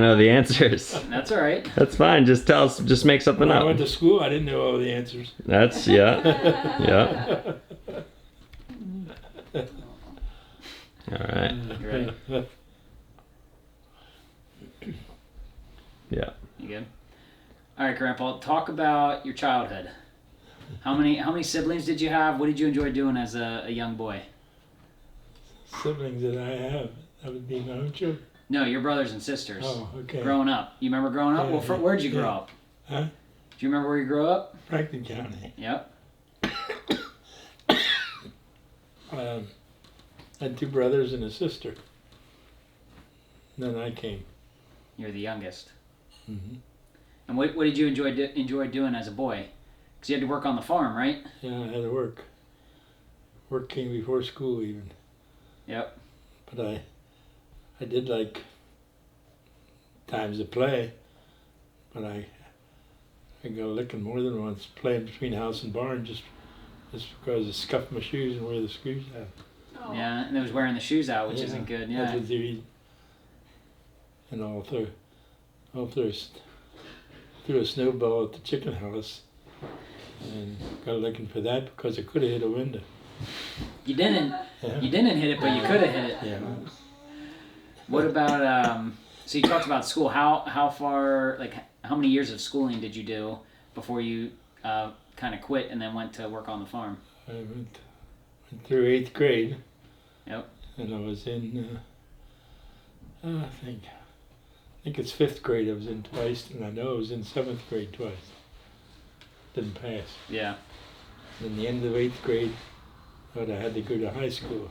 know the answers. That's all right. That's fine. Just tell us. Just make something When up. I went to school, I didn't know all the answers. That's yeah. All right. You ready? Yeah. You good? All right, Grandpa. Talk about your childhood. How many siblings did you have? What did you enjoy doing as a young boy? Siblings that I have, that would be my own children. No, your brothers and sisters. Oh, okay. Growing up. You remember growing up? Yeah, Well, where'd you grow yeah. up? Huh? Do you remember where you grew up? Franklin County. Yep. I had two brothers and a sister. Then I came. You're the youngest. Mm-hmm. And what did you enjoy doing as a boy? Because you had to work on the farm, right? Yeah, I had to work. Work came before school even. Yep. But I did like times to play, but I got a licking more than once playing between house and barn just because I scuffed my shoes and wear the screws out. Oh. Yeah, and it was wearing the shoes out, which isn't good. Yeah. That's what they eat. And all through a snowball at the chicken house, and got a licking for that because I could have hit a window. You didn't. Yeah. You didn't hit it, but you could have hit it. Yeah. What about? So you talked about school. How far? Like how many years of schooling did you do before you kind of quit and then went to work on the farm? I went through 8th grade. Yep. And I was in. I think it's 5th grade. I was in twice, and I know I was in 7th grade twice. Didn't pass. Yeah. And in the end of 8th grade, I thought I had to go to high school.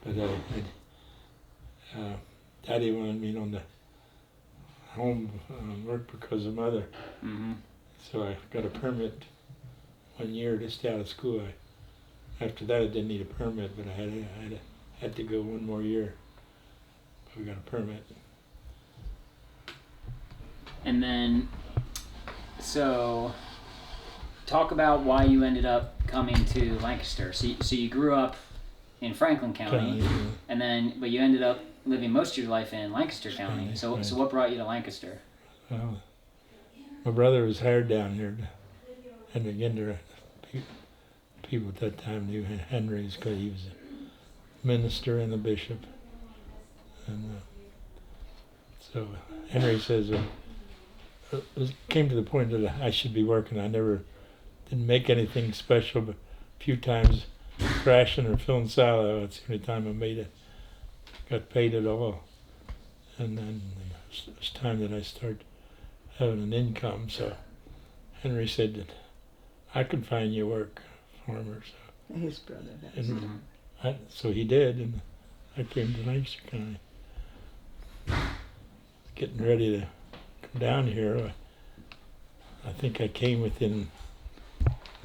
But Daddy wanted me on the home work because of Mother. Mm-hmm. So I got a permit 1 year to stay out of school. After that, I didn't need a permit, but I had to go 1 more year. But we got a permit. And then, so talk about why you ended up coming to Lancaster. So you grew up in Franklin County, but you ended up living most of your life in Lancaster County. So what brought you to Lancaster? Well, my brother was hired down here, and again, people at that time knew Henry's because he was a minister and a bishop. And so Henry says, it came to the point that I should be working. I didn't make anything special, but a few times crashing or filling silo. That's the only time I made it. Got paid at all. And then it was time that I started having an income. So Henry said that I could find you work, farmer. So. His brother does. And so he did, and I came to Lancaster County. Getting ready to come down here. I think I came within,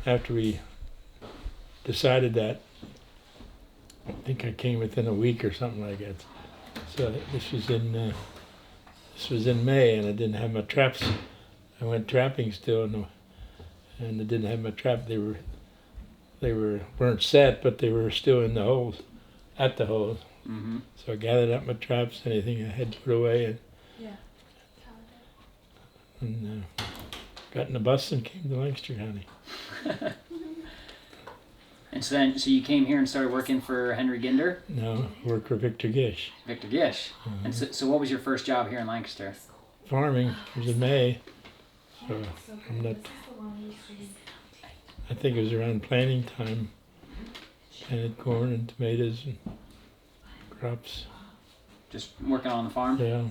after we decided that, I think I came within a week or something like that. So this was in May, and I didn't have my traps. I went trapping still, and I didn't have my trap. They weren't set, but they were still in the holes, at the holes. Mm-hmm. So I gathered up my traps, anything I had to put away, and got in the bus and came to Lancaster County. And so you came here and started working for Henry Ginder? No, worked for Victor Gish. Victor Gish. Mm-hmm. And so what was your first job here in Lancaster? Farming. It was in May. So I'm not. I think it was around planting time. Planted corn and tomatoes and crops. Just working on the farm? Yeah.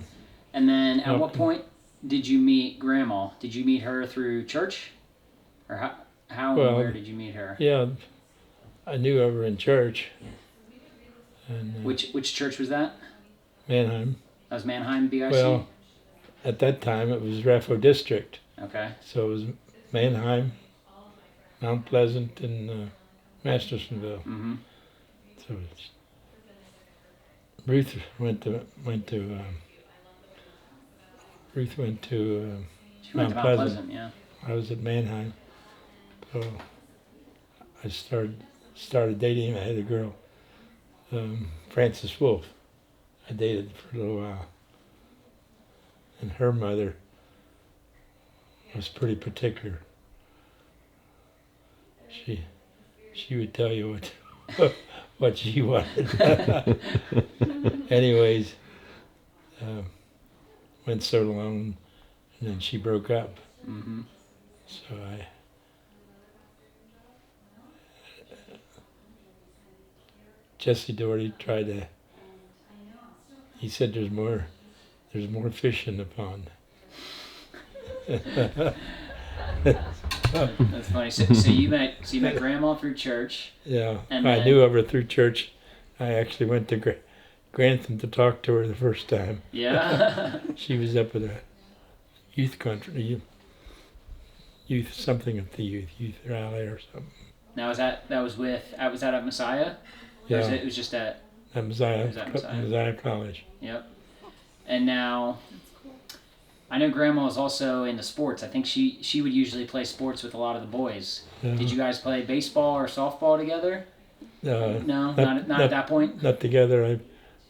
And then at what point did you meet Grandma? Did you meet her through church? Or how and where did you meet her? Yeah, I knew her over in church. And Which church was that? Manheim. That was Manheim BIC? Well, at that time it was Raffo District. Okay. So it was Manheim, Mount Pleasant, and Mastersonville. Mm-hmm. So Ruth went to She went to Mount Pleasant, yeah. I was at Manheim. So I started dating. I had a girl, Frances Wolf. I dated for a little while. and her mother was pretty particular. She would tell you what she wanted. Anyways, went so long, and then she broke up. Mm-hmm. So Jesse Doherty tried to. He said there's more fish in the pond. That's funny. So you met Grandma through church. Yeah, And I then- knew of her through church. I actually went to Grantham to talk to her the first time. Yeah. She was up at a youth country, youth something at the youth rally or something. Now was that at Messiah? Or Yeah, it was just at. at Messiah, Was that Messiah? Messiah College. Yep. And now, I know Grandma was also into sports. I think she would usually play sports with a lot of the boys. Yeah. Did you guys play baseball or softball together? No, not at that point. Not together.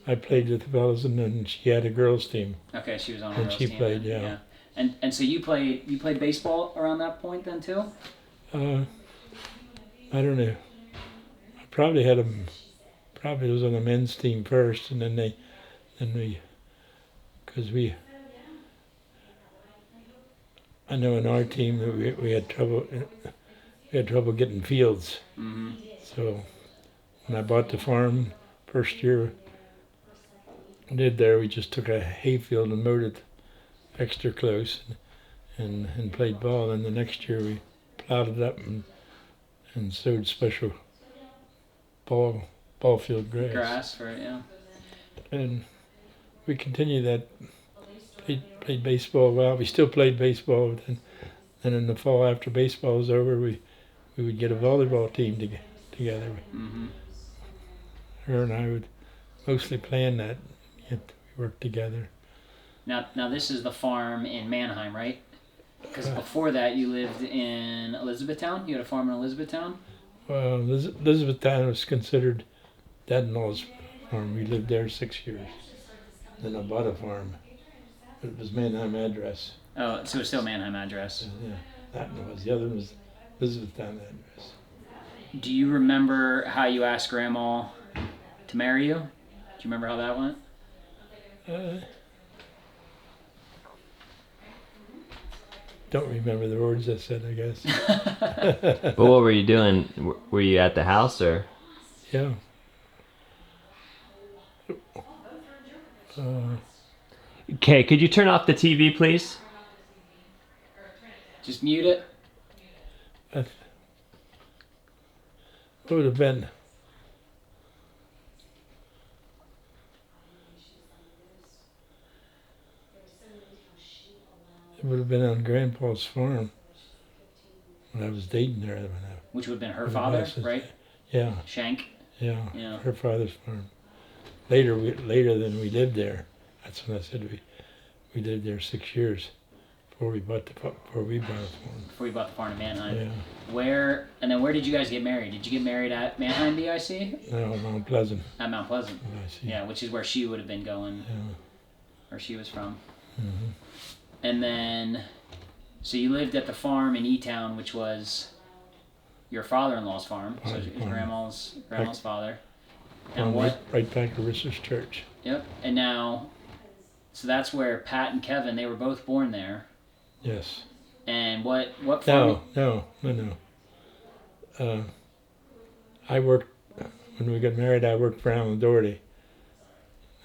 I played with the fellas, and then she had a girls team. Okay, she was on a And girls she team. played, then. yeah. And so you played baseball around that point then too? I don't know. I probably had them. Probably was on the men's team first, and then we, because I know in our team that we had trouble. We had trouble getting fields. Mm-hmm. So when I bought the farm, first year I did there, we just took a hayfield and mowed it extra close and played ball. And the next year we plowed it up and sowed special ball field grass. Grass for it, yeah. And we continued that. Played baseball well. We still played baseball. But then in the fall, after baseball was over, we would get a volleyball team together. Mm-hmm. Her and I would mostly plan that. Yet we worked together. Now this is the farm in Manheim, right? Because Uh, before that you lived in Elizabethtown. You had a farm in Elizabethtown. Well, Elizabethtown was considered Dad-in-law's farm. We lived there 6 years. Then I bought a farm. It was Manheim address. Oh, so it's still Manheim address. Yeah, that one was. The other one was Elizabethtown address. Do you remember how you asked Grandma to marry you? Do you remember how that went? Don't remember the words I said, I guess. But what were you doing? Were you at the house or? Yeah. Okay, could you turn off the TV, please? Just mute it. It would have been. It would have been on Grandpa's farm when I was dating her. Which would have been her With father, glasses. right? Yeah, Shank. yeah, Yeah. her father's farm. Later than we lived there. That's when I said we lived there 6 years before we bought the farm. Before you bought the farm in Manheim. Yeah, Where did you guys get married? Did you get married at Manheim BIC? no, Mount Pleasant. At Mount Pleasant. I see. Yeah, which is where she would have been going, Yeah. where she was from. Mm-hmm. And then, so you lived at the farm in E-Town, which was your father-in-law's farm. So it was Farm. grandma's father. And what? Right back to Risser's Church. Yep. And now, so that's where Pat and Kevin, they were both born there. Yes. And what farm? No. I worked, when we got married, I worked for Alan Doherty.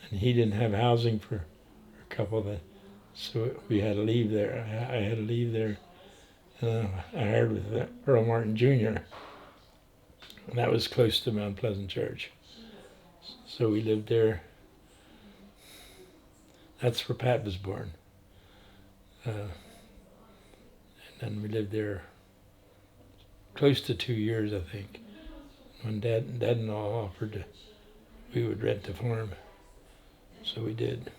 And he didn't have housing for a couple of them. So we had to leave there. I had to leave there. I hired with Earl Martin Jr. And that was close to Mount Pleasant Church. So we lived there. That's where Pat was born. And then we lived there close to 2 years, I think. When Dad-in-law offered we would rent the farm. So we did.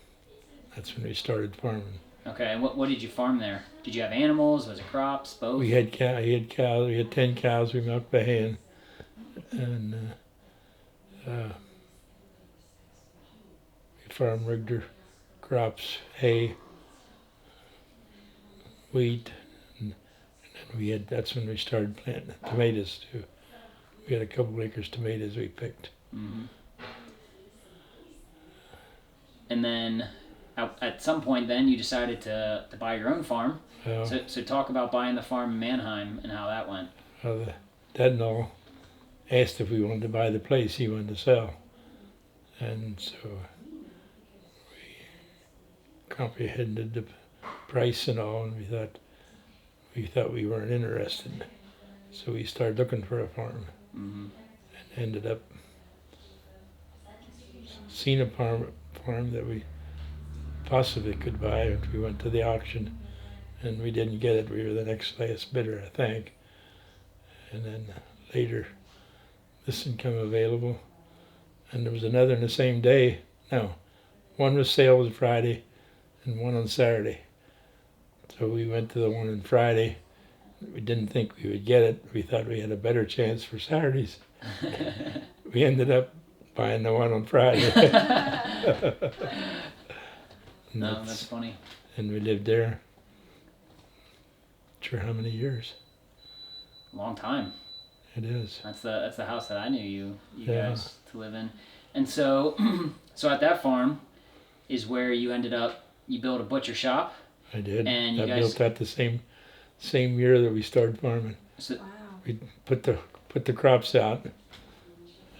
That's when we started farming. Okay, and what did you farm there? Did you have animals? Was it crops? Both? He had cows. We had 10 cows. We milked by hand. And we farmed regular crops, hay, wheat, and then that's when we started planting tomatoes too. We had a couple acres tomatoes we picked. Mm-hmm. And then at some point then you decided to buy your own farm. So talk about buying the farm in Manheim and how that went. Dad and all asked if we wanted to buy the place he wanted to sell. And so we comprehended the price and all, and we thought we weren't interested. So we started looking for a farm, Mm-hmm. and ended up seeing a farm that we possibly could buy. And we went to the auction, and we didn't get it. We were the next highest bidder, I think. And then later, this one came available, and there was another on the same day. No, one was sale on Friday, and one on Saturday. So we went to the one on Friday. We didn't think we would get it. We thought we had a better chance for Saturdays. We ended up buying the one on Friday. No, that's funny. And we lived there. Not sure how many years. Long time. It is. That's the house that I knew you guys to live in. And so so at that farm is where you ended up. You built a butcher shop. I did. And you I guys built that the same year that we started farming. So, Wow. We put the crops out,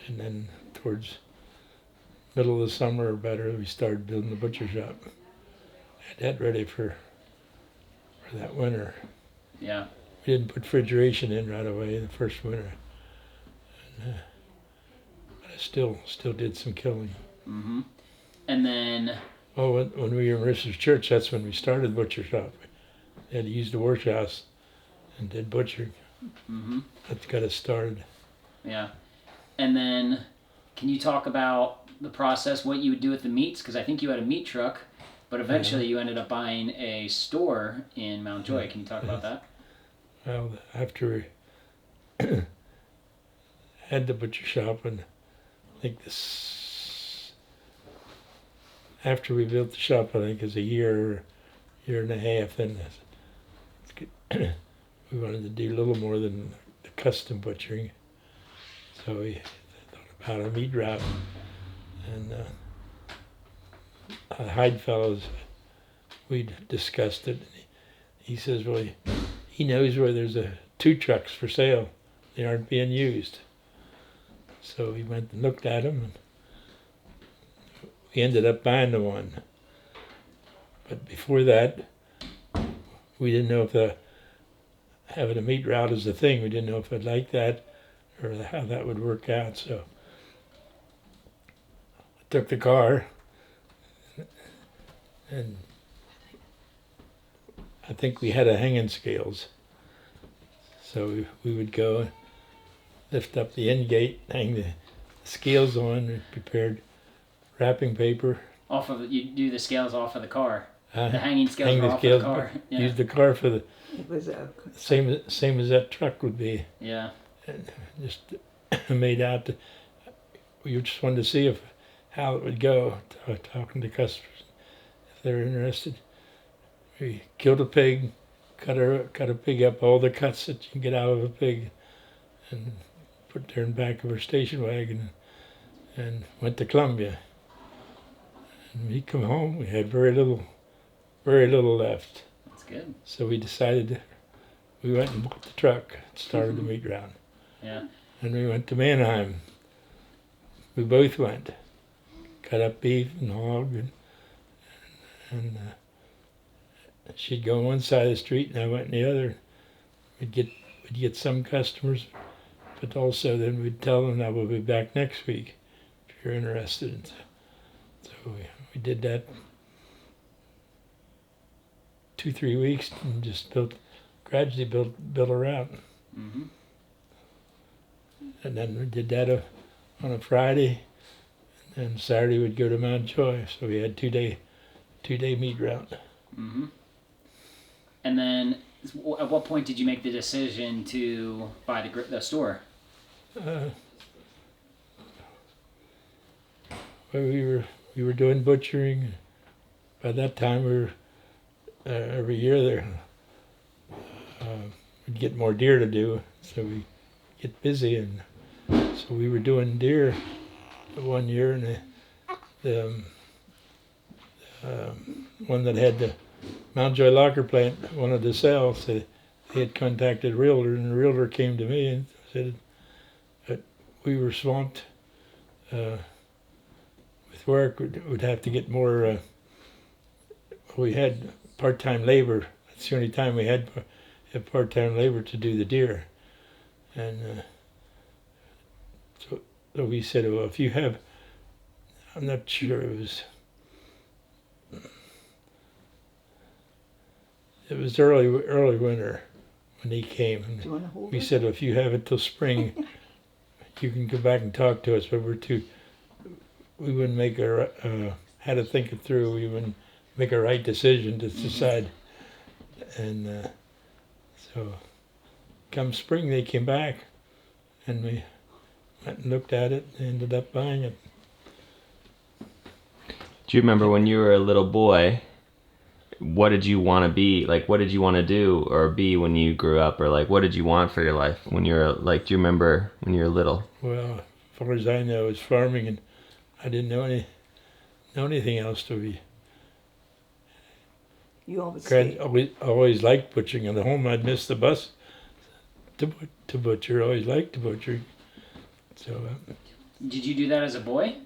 and then towards middle of the summer or better, we started building the butcher shop. Had that ready for that winter. yeah. We didn't put refrigeration in right away the first winter, and, but I still did some killing. Mm-hmm. And then Oh, when we were in Richard's Church, that's when we started the butcher shop. They had to use the workhouse and did butchering. mm-hmm. That's got us started. Yeah. And then can you talk about the process, what you would do with the meats? Because I think you had a meat truck, but eventually you ended up buying a store in Mount Joy. Can you talk about that? Well, after we had the butcher shop, and I think after we built the shop, I think it was a year and a half, then we wanted to do a little more than the custom butchering. So we thought about a meat wrap, and the Hyde fellows, we discussed it. And he says, well, he knows where there's 2 trucks for sale. They aren't being used. So we went and looked at them, and we ended up buying the one. But before that, we didn't know if having a meat route is the thing. We didn't know if I'd like that or how that would work out. So I took the car, and I think we had a hanging scales. So we would go lift up the end gate, hang the scales on, and prepared wrapping paper. You do the scales off of the car. The Uh, hanging scales hang are the off scales, of the car. Yeah. use the car for the It was a same as that truck would be. Yeah. Just made out. We just wanted to see how it would go. Talking to customers if they're interested. We killed a pig, cut a pig up, all the cuts that you can get out of a pig, and put there in the back of our station wagon, and went to Columbia. And when we come home, we had very little left. That's good. So we decided we went and bought the truck, started the meat round. Yeah. And we went to Manheim. We both went. Cut up beef and hog, and she'd go on one side of the street and I went on the other. We'd get some customers, but also then we'd tell them that we'll be back next week if you're interested. So we did that 2-3 weeks and just gradually built a route. Mm-hmm. And then we did that on a Friday, and Saturday we'd go to Mount Joy. So we had 2-day meat route. Mm-hmm. And then, at what point did you make the decision to buy the store? Well, we were doing butchering. By that time, we were every year there. we'd get more deer to do, so we get busy, and so we were doing deer one year, and the one that had the Mountjoy locker plant wanted to sell, so they had contacted a realtor, and the realtor came to me and said that we were swamped with work, would have to get more. We had part-time labor. That's the only time we had part-time labor to do the deer, and so we said, well, if you have, I'm not sure it was early winter when he came, and Do you want to hold we it? said, well, if you have it till spring, you can go back and talk to us, but we wouldn't make had to think it through. We wouldn't make a right decision to decide. And so come spring, they came back, and we went and looked at it and ended up buying it. Do you remember when you were a little boy, what did you want to be? Like, what did you want to do or be when you grew up? Or, like, what did you want for your life when you were, like, do you remember when you were little? Well, as far as I know, it was farming, and I didn't know anything else to be. You always stayed. Always liked butchering. At home, I'd miss the bus to butcher. Always liked to butcher. So, Did you do that as a boy?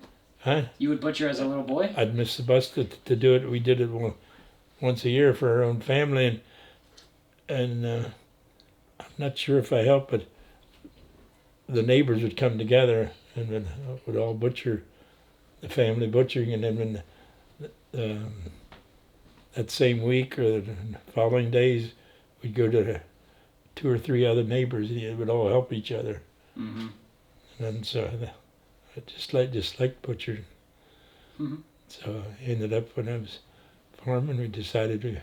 huh? You would butcher as a little boy? I'd miss the bus to do it. We did it once a year for our own family, and I'm not sure if I helped, but the neighbors would come together and then would all butcher, the family butchering, and then when that same week or the following days, we'd go to 2 or 3 other neighbors, and it would all help each other. Mm-hmm. And then so I just liked butchering. Mm-hmm. So I ended up, when I was farming, we decided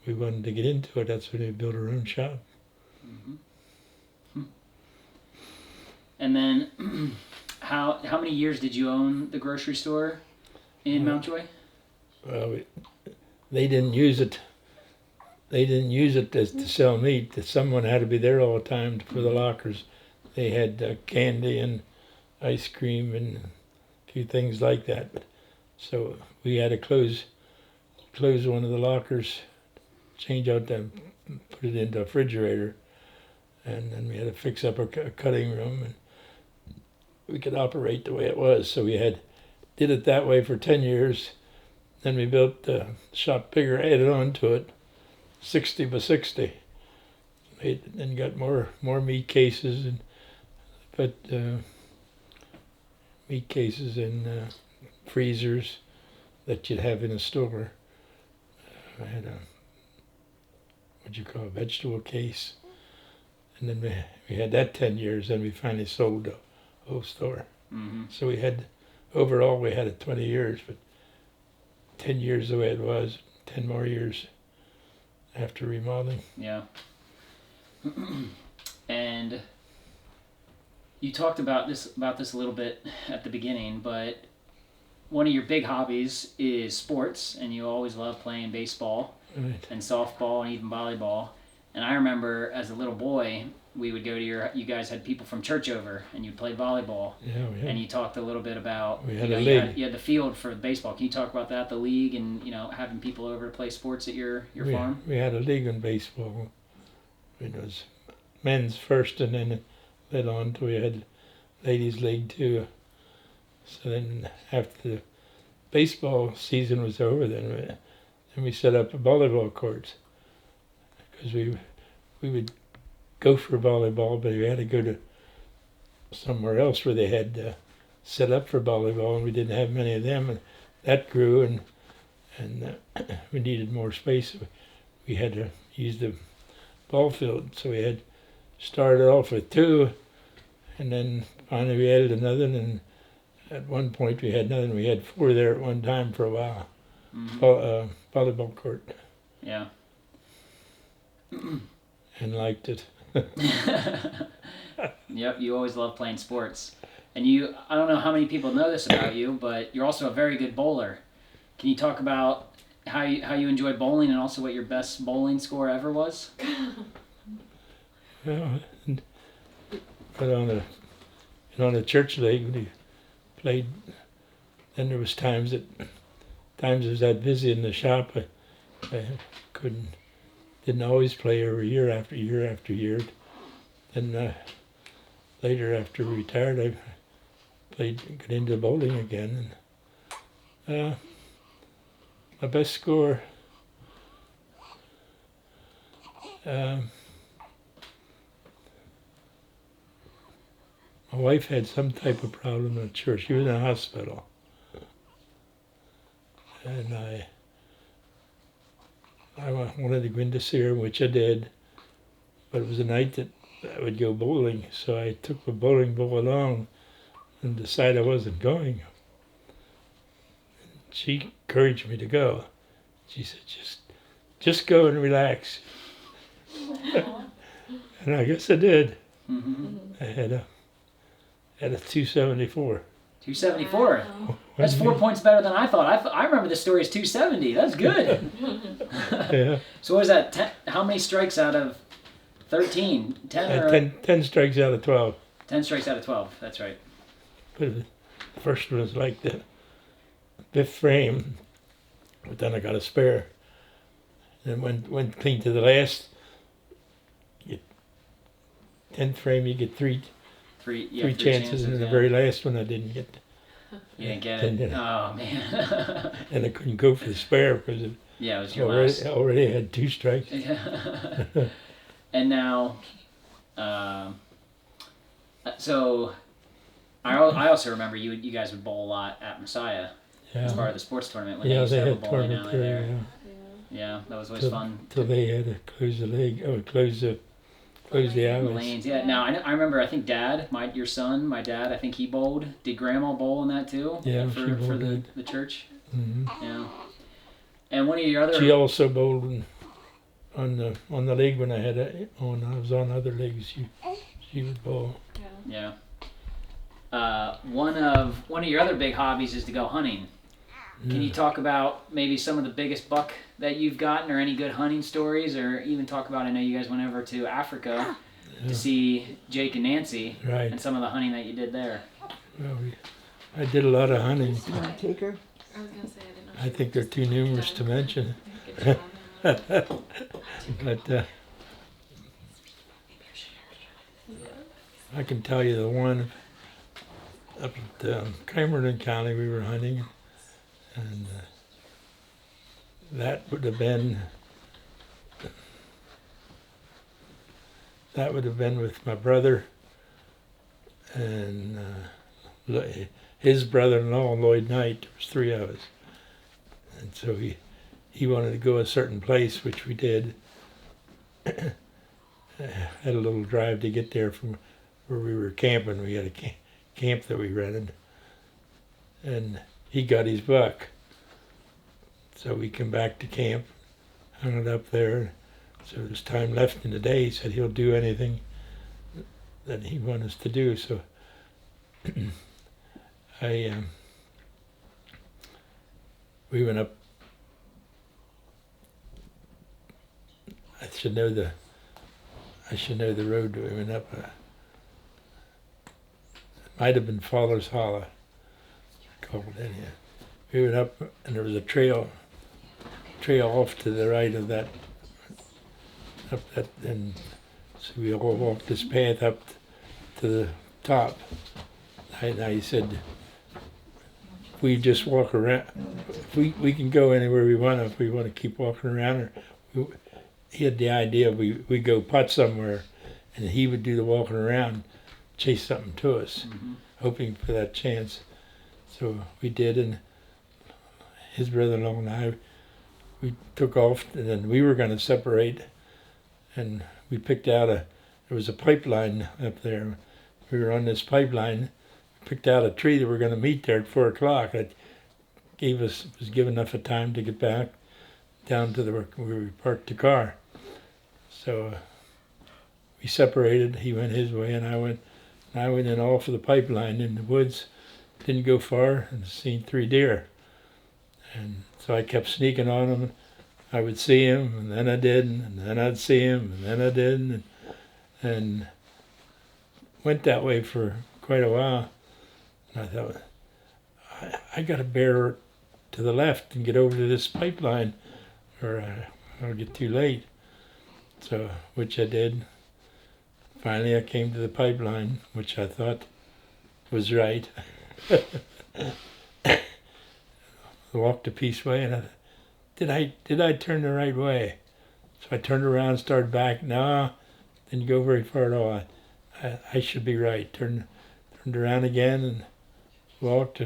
we wanted to get into it. That's when we built our own shop. Mm-hmm. And then, how many years did you own the grocery store in Mountjoy? Well, they didn't use it. They didn't use it to sell meat. Someone had to be there all the time for the lockers. They had candy and ice cream and a few things like that. So we had to close one of the lockers, change out them, put it into a refrigerator, and then we had to fix up a cutting room, and we could operate the way it was. So we did it that way for 10 years. Then we built the shop bigger, added on to it, 60 by 60. Then got more meat cases and put meat cases in freezers that you'd have in a store. I had a vegetable case, and then we had that 10 years. Then we finally sold the whole store. Mm-hmm. So overall we had it 20 years, but 10 years the way it was, 10 more years after remodeling. Yeah. And you talked about this a little bit at the beginning, but one of your big hobbies is sports, and you always love playing baseball Right. and softball and even volleyball. And I remember as a little boy, we would go to you guys had people from church over, and you'd play volleyball. Yeah, we had. And you talked a little bit about We had you a had, league. you had the field for baseball. Can you talk about that, the league, and having people over to play sports at your farm? We had a league in baseball. It was men's first, and then it led on to we had ladies' league too. So then after the baseball season was over, then we set up a volleyball courts, because we would go for volleyball, but we had to go to somewhere else where they had set up for volleyball, and we didn't have many of them, and that grew, and we needed more space. We had to use the ball field, so we had started off with 2, and then finally we added another, and at one point we had nothing. We had 4 there at one time for a while. Mm-hmm. Volleyball court. Yeah. And liked it. Yep, you always love playing sports. And I don't know how many people know this about you, but you're also a very good bowler. Can you talk about how you enjoy bowling, and also what your best bowling score ever was? Well, but on a church league, we played. Then there was times I was that busy in the shop, I didn't always play every year after year after year. Then later, after I retired, I got into bowling again. And my best score, my wife had some type of problem at church. She was in a hospital. And I wanted to go in to see her, which I did. But it was a night that I would go bowling, so I took the bowling ball along and decided I wasn't going. She encouraged me to go. She said, just go and relax. And I guess I did. Mm-hmm. I had a 274. 274. Wow. That's 4 points better than I thought. I remember the story as 270. That's good. Yeah. So what was that? 10, how many strikes out of 13? 10 or 10 strikes out of 12. 10 strikes out of 12. That's right. But the first one was like the fifth frame, but then I got a spare. And went clean to the last. 10th frame, you get three chances, and the yeah. very last one I didn't get. You didn't get it. Didn't. Oh man. And I couldn't go for the spare because it Yeah, it was your last. already had 2 strikes. Yeah. And now, so I also remember you guys would bowl a lot at Messiah as part of the sports tournament when they used to they have a had bowling tournament alley there. there. Yeah, that was always fun. Till they had to close the league, close the The alleys. lanes, yeah. Now I remember. I think Dad, your son, my dad. I think he bowled. Did Grandma bowl in that too? Yeah, for she bowled the church. Hmm. Yeah. And one of your other. She also bowled on the league when I was on other leagues. She would bowl. Yeah. One of your other big hobbies is to go hunting. Can you talk about maybe some of the biggest buck that you've gotten, or any good hunting stories, or even talk about? I know you guys went over to Africa to see Jake and Nancy, Right. and some of the hunting that you did there. Well, I did a lot of hunting. You want to take her? I was gonna say I didn't know. I think they're too numerous to mention. Good job. But I can tell you the one up at Cumberland County we were hunting, and that would have been with my brother and his brother-in-law, Lloyd Knight. There was 3 of us, and so he wanted to go a certain place, which we did. Had a little drive to get there from where we were camping. We had a camp that we rented, and he got his buck. So we come back to camp, hung it up there. So there's time left in the day. He said he'll do anything that he wants us to do. So we went up. I should know the road that we went up. It might have been Fowler's Hollow, called it anyhow. We went up, and there was a trail off to the right of that, and so we all walked this path up to the top. And I said, if we just walk around, if we can go anywhere we want, if we want to keep walking around, he had the idea we go putt somewhere, and he would do the walking around, chase something to us, hoping for that chance. So we did, and his brother-in-law and I, we took off, and then we were going to separate, and we picked out there was a pipeline up there. We were on this pipeline, picked out a tree that we were going to meet there at 4 o'clock. That was give enough of time to get back down to where we parked the car. So we separated. He went his way, and I went in off of the pipeline in the woods. Didn't go far, and seen 3 deer. And so I kept sneaking on him. I would see him, and then I didn't, and then I'd see him, and then I didn't, and went that way for quite a while. And I thought, I got to bear to the left and get over to this pipeline, or I'll get too late. So, which I did. Finally, I came to the pipeline, which I thought was right. I walked a piece way, and I thought, did I turn the right way? So I turned around and started back. No, didn't go very far at all. I should be right. Turned around again and walked.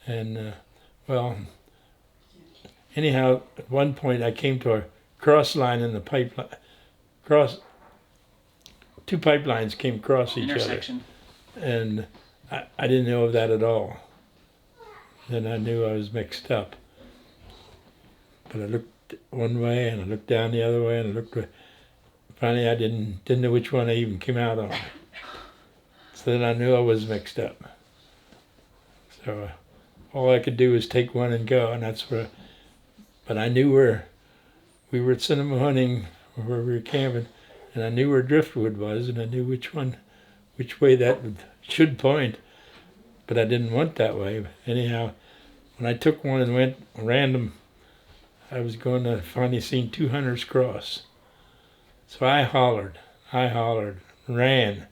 And well, anyhow, at one point I came to a cross line in the pipeline. Two pipelines came across each Intersection. other, and I didn't know of that at all. Then I knew I was mixed up. But I looked one way, and I looked down the other way, and I looked. Finally, I didn't know which one I even came out on. So then I knew I was mixed up. So all I could do was take one and go, and that's where. But I knew where we were at cinema hunting, where we were camping, and I knew where driftwood was, and I knew which way that should point. But I didn't want that way. But anyhow, when I took one and went random, I was going to finally seen two hunters cross. So I hollered, ran.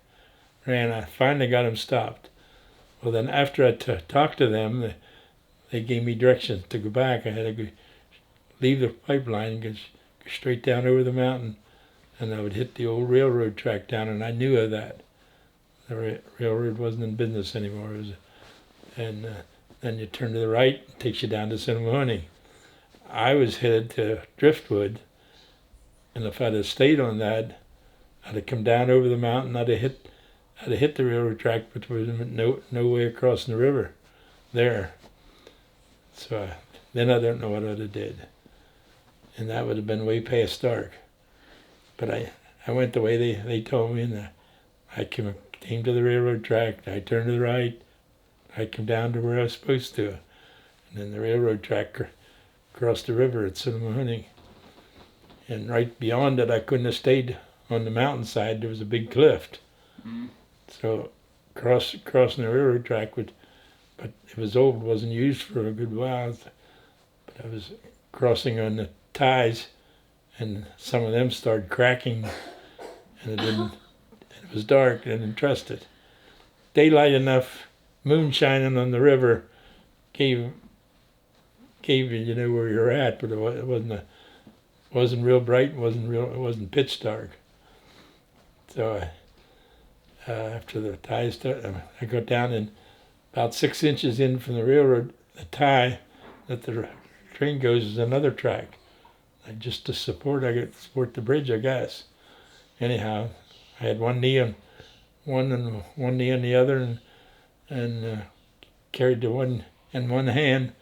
I finally got them stopped. Well, then after I talked to them, they gave me directions to go back. I had to leave the pipeline and go straight down over the mountain, and I would hit the old railroad track down, and I knew of that. The railroad wasn't in business anymore. And then you turn to the right, it takes you down to Cinema. I was headed to Driftwood, and if I'd have stayed on that, I'd have come down over the mountain. I'd have hit the railroad track, but there was no way of crossing the river there. So then I don't know what I'd have did, and that would have been way past dark. But I went the way they told me, and I came to the railroad track. I turned to the right. I came down to where I was supposed to, and then the railroad track crossed the river at Cinema. And right beyond it, I couldn't have stayed on the mountainside. There was a big cliff. Mm. So crossing the railroad track but it was old, wasn't used for a good while. But I was crossing on the ties, and some of them started cracking, and it was dark. I didn't trust it. Daylight enough, moon shining on the river, gave you where you're at, but it wasn't real bright. It wasn't pitch dark. So after the tie started, I got down, and about 6 inches in from the railroad, the tie that the train goes is another track. Just to support the bridge, I guess. Anyhow, I had one knee on one and one knee on the other, and carried the one in one hand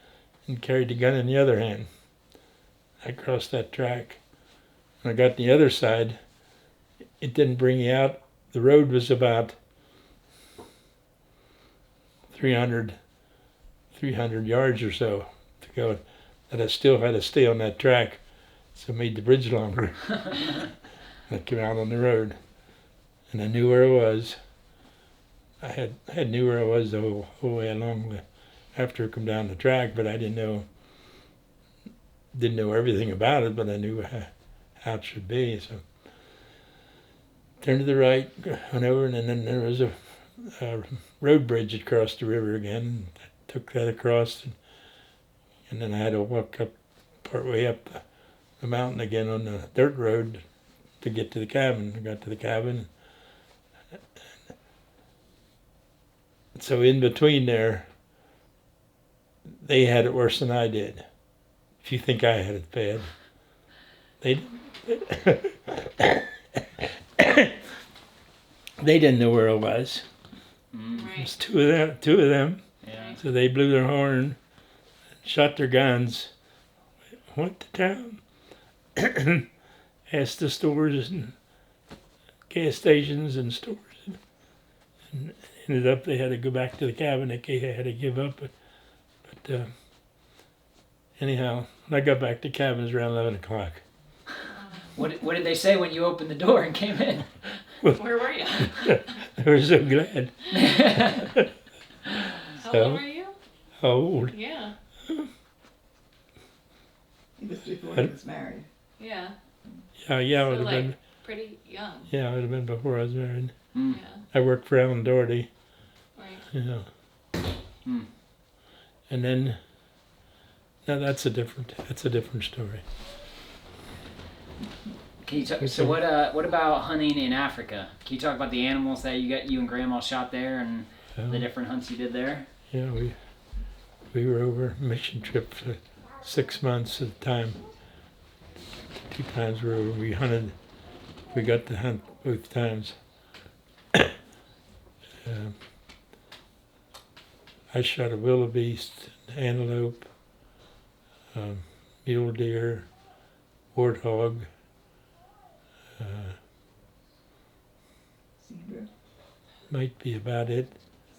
and carried the gun in the other hand. I crossed that track. When I got to the other side, it didn't bring me out. The road was about 300 yards or so to go, that I still had to stay on that track, so it made the bridge longer. I came out on the road, and I knew where I was. I knew where I was the whole way along after I come down the track, but I didn't know everything about it, but I knew how it should be. So turned to the right, went over, and then there was a road bridge that crossed the river again. I took that across, and then I had to walk up part way up the mountain again on the dirt road to get to the cabin. I got to the cabin. So in between there, they had it worse than I did. If you think I had it bad, they didn't know where I was. It was two of them. Yeah. So they blew their horn, shot their guns, went to town, asked the stores and gas stations and stores, and ended up they had to go back to the cabin. They had to give up, but Anyhow, when I got back to cabin, it was around 11 o'clock. What did they say when you opened the door and came in? Where were you? They were so glad. How So? old were you? How old? Yeah. He was before he was married. Yeah. Yeah, it So would have like been. pretty young. Yeah, it would have been before I was married. Mm. Yeah. I worked for Alan Doherty. Right. Yeah. And then, now that's a different story. Can you talk, so what about hunting in Africa? Can you talk about the animals that you and Grandma shot there and the different hunts you did there? Yeah, we were over a mission trip for 6 months at a time. 2 times we hunted. We got to hunt both times. I shot a wildebeest, antelope, mule deer, warthog. Zebra. Might be about it.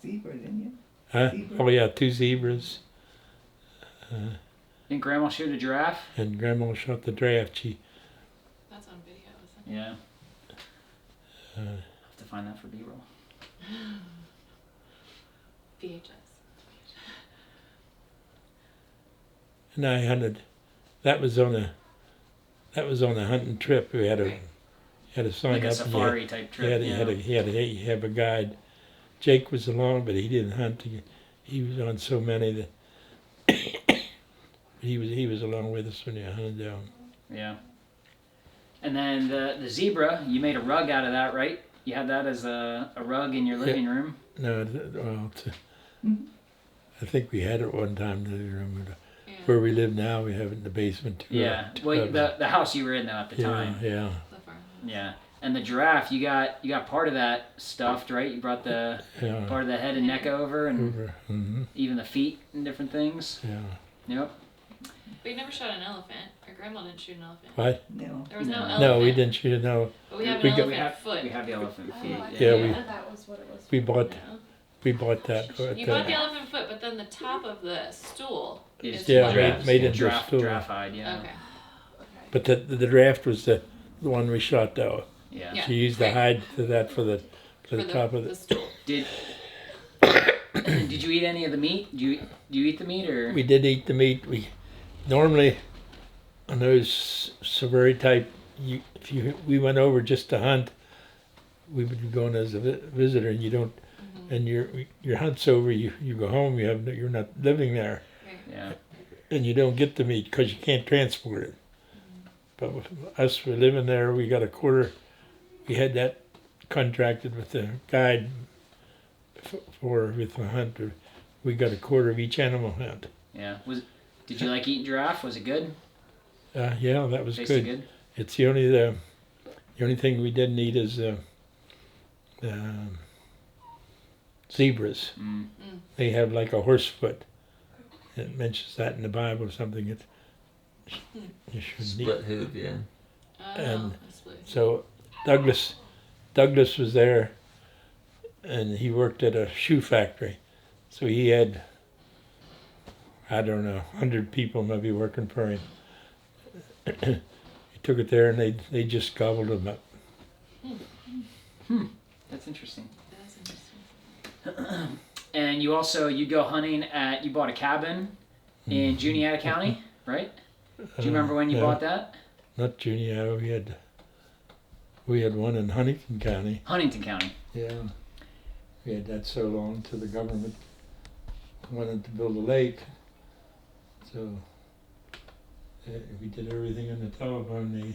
Zebra, didn't you? Huh? Zebra. Oh yeah, 2 zebras. Didn't Grandma shoot a giraffe? And Grandma shot the draft. She That's on video, isn't it? Yeah. uh, Have to find that for B-roll. VHS. and I hunted. That was on a hunting trip. We had to sign Like a up. safari type trip. He had to have a guide. Jake was along, but he didn't hunt. He was on so many that he was along with us when you hunted down. Yeah. And then the zebra, you made a rug out of that, right? You had that as a rug in your living room. No, I think we had it one time in the living room. Yeah. Where we live now, we have it in the basement. Yeah. Well, the house you were in though at the time. Yeah. The farm. Yeah. And the giraffe, you got part of that stuffed, right? You brought the Yeah. part of the head and neck over, and Mm-hmm. even the feet and different things. Yeah. Yep. But you never shot an elephant. Our grandma didn't shoot an elephant. What? No. There was no No. elephant. No, we didn't shoot it. No, But we have We an got- elephant foot. We have the elephant feet. Oh, Yeah, we- That was what it was. we bought No. that. You bought the elephant foot, but then the top of the stool Is is Yeah, what? made- made into a giraffe, stool. giraffe hide, yeah. Okay. But the draft was the one we shot though. Yeah. Yeah. She used the Right. hide for that for the For top of the the. stool. Did Did you eat any of the meat? Do you eat the meat or? We did eat the meat. We normally on those safari type. We went over just to hunt. We would be going as a visitor, and you don't. And your hunt's over. You go home. You're not living there, Yeah. and you don't get the meat because you can't transport it. But with us, we're living there. We got a quarter. We had that contracted with the guide with the hunter. We got a quarter of each animal hunt. Yeah. Did you like eating giraffe? Was it good? Yeah, that was Tasted good. good. It's the only thing we didn't eat is zebras. Mm. They have like a horse foot. It mentions that in the Bible or something. You shouldn't Split eat. hoof, yeah. And I suppose. So Douglas was there, and he worked at a shoe factory. So he had, I don't know, 100 people maybe working for him. He took it there, and they just gobbled them up. That's interesting. That's interesting. And you go hunting you bought a cabin in Juniata County, right? Do you remember when you Yeah. bought that? Not Juniata. We had one in Huntington County. Huntington County. Yeah. We had that so long till the government wanted to build a lake. So we did everything on the telephone.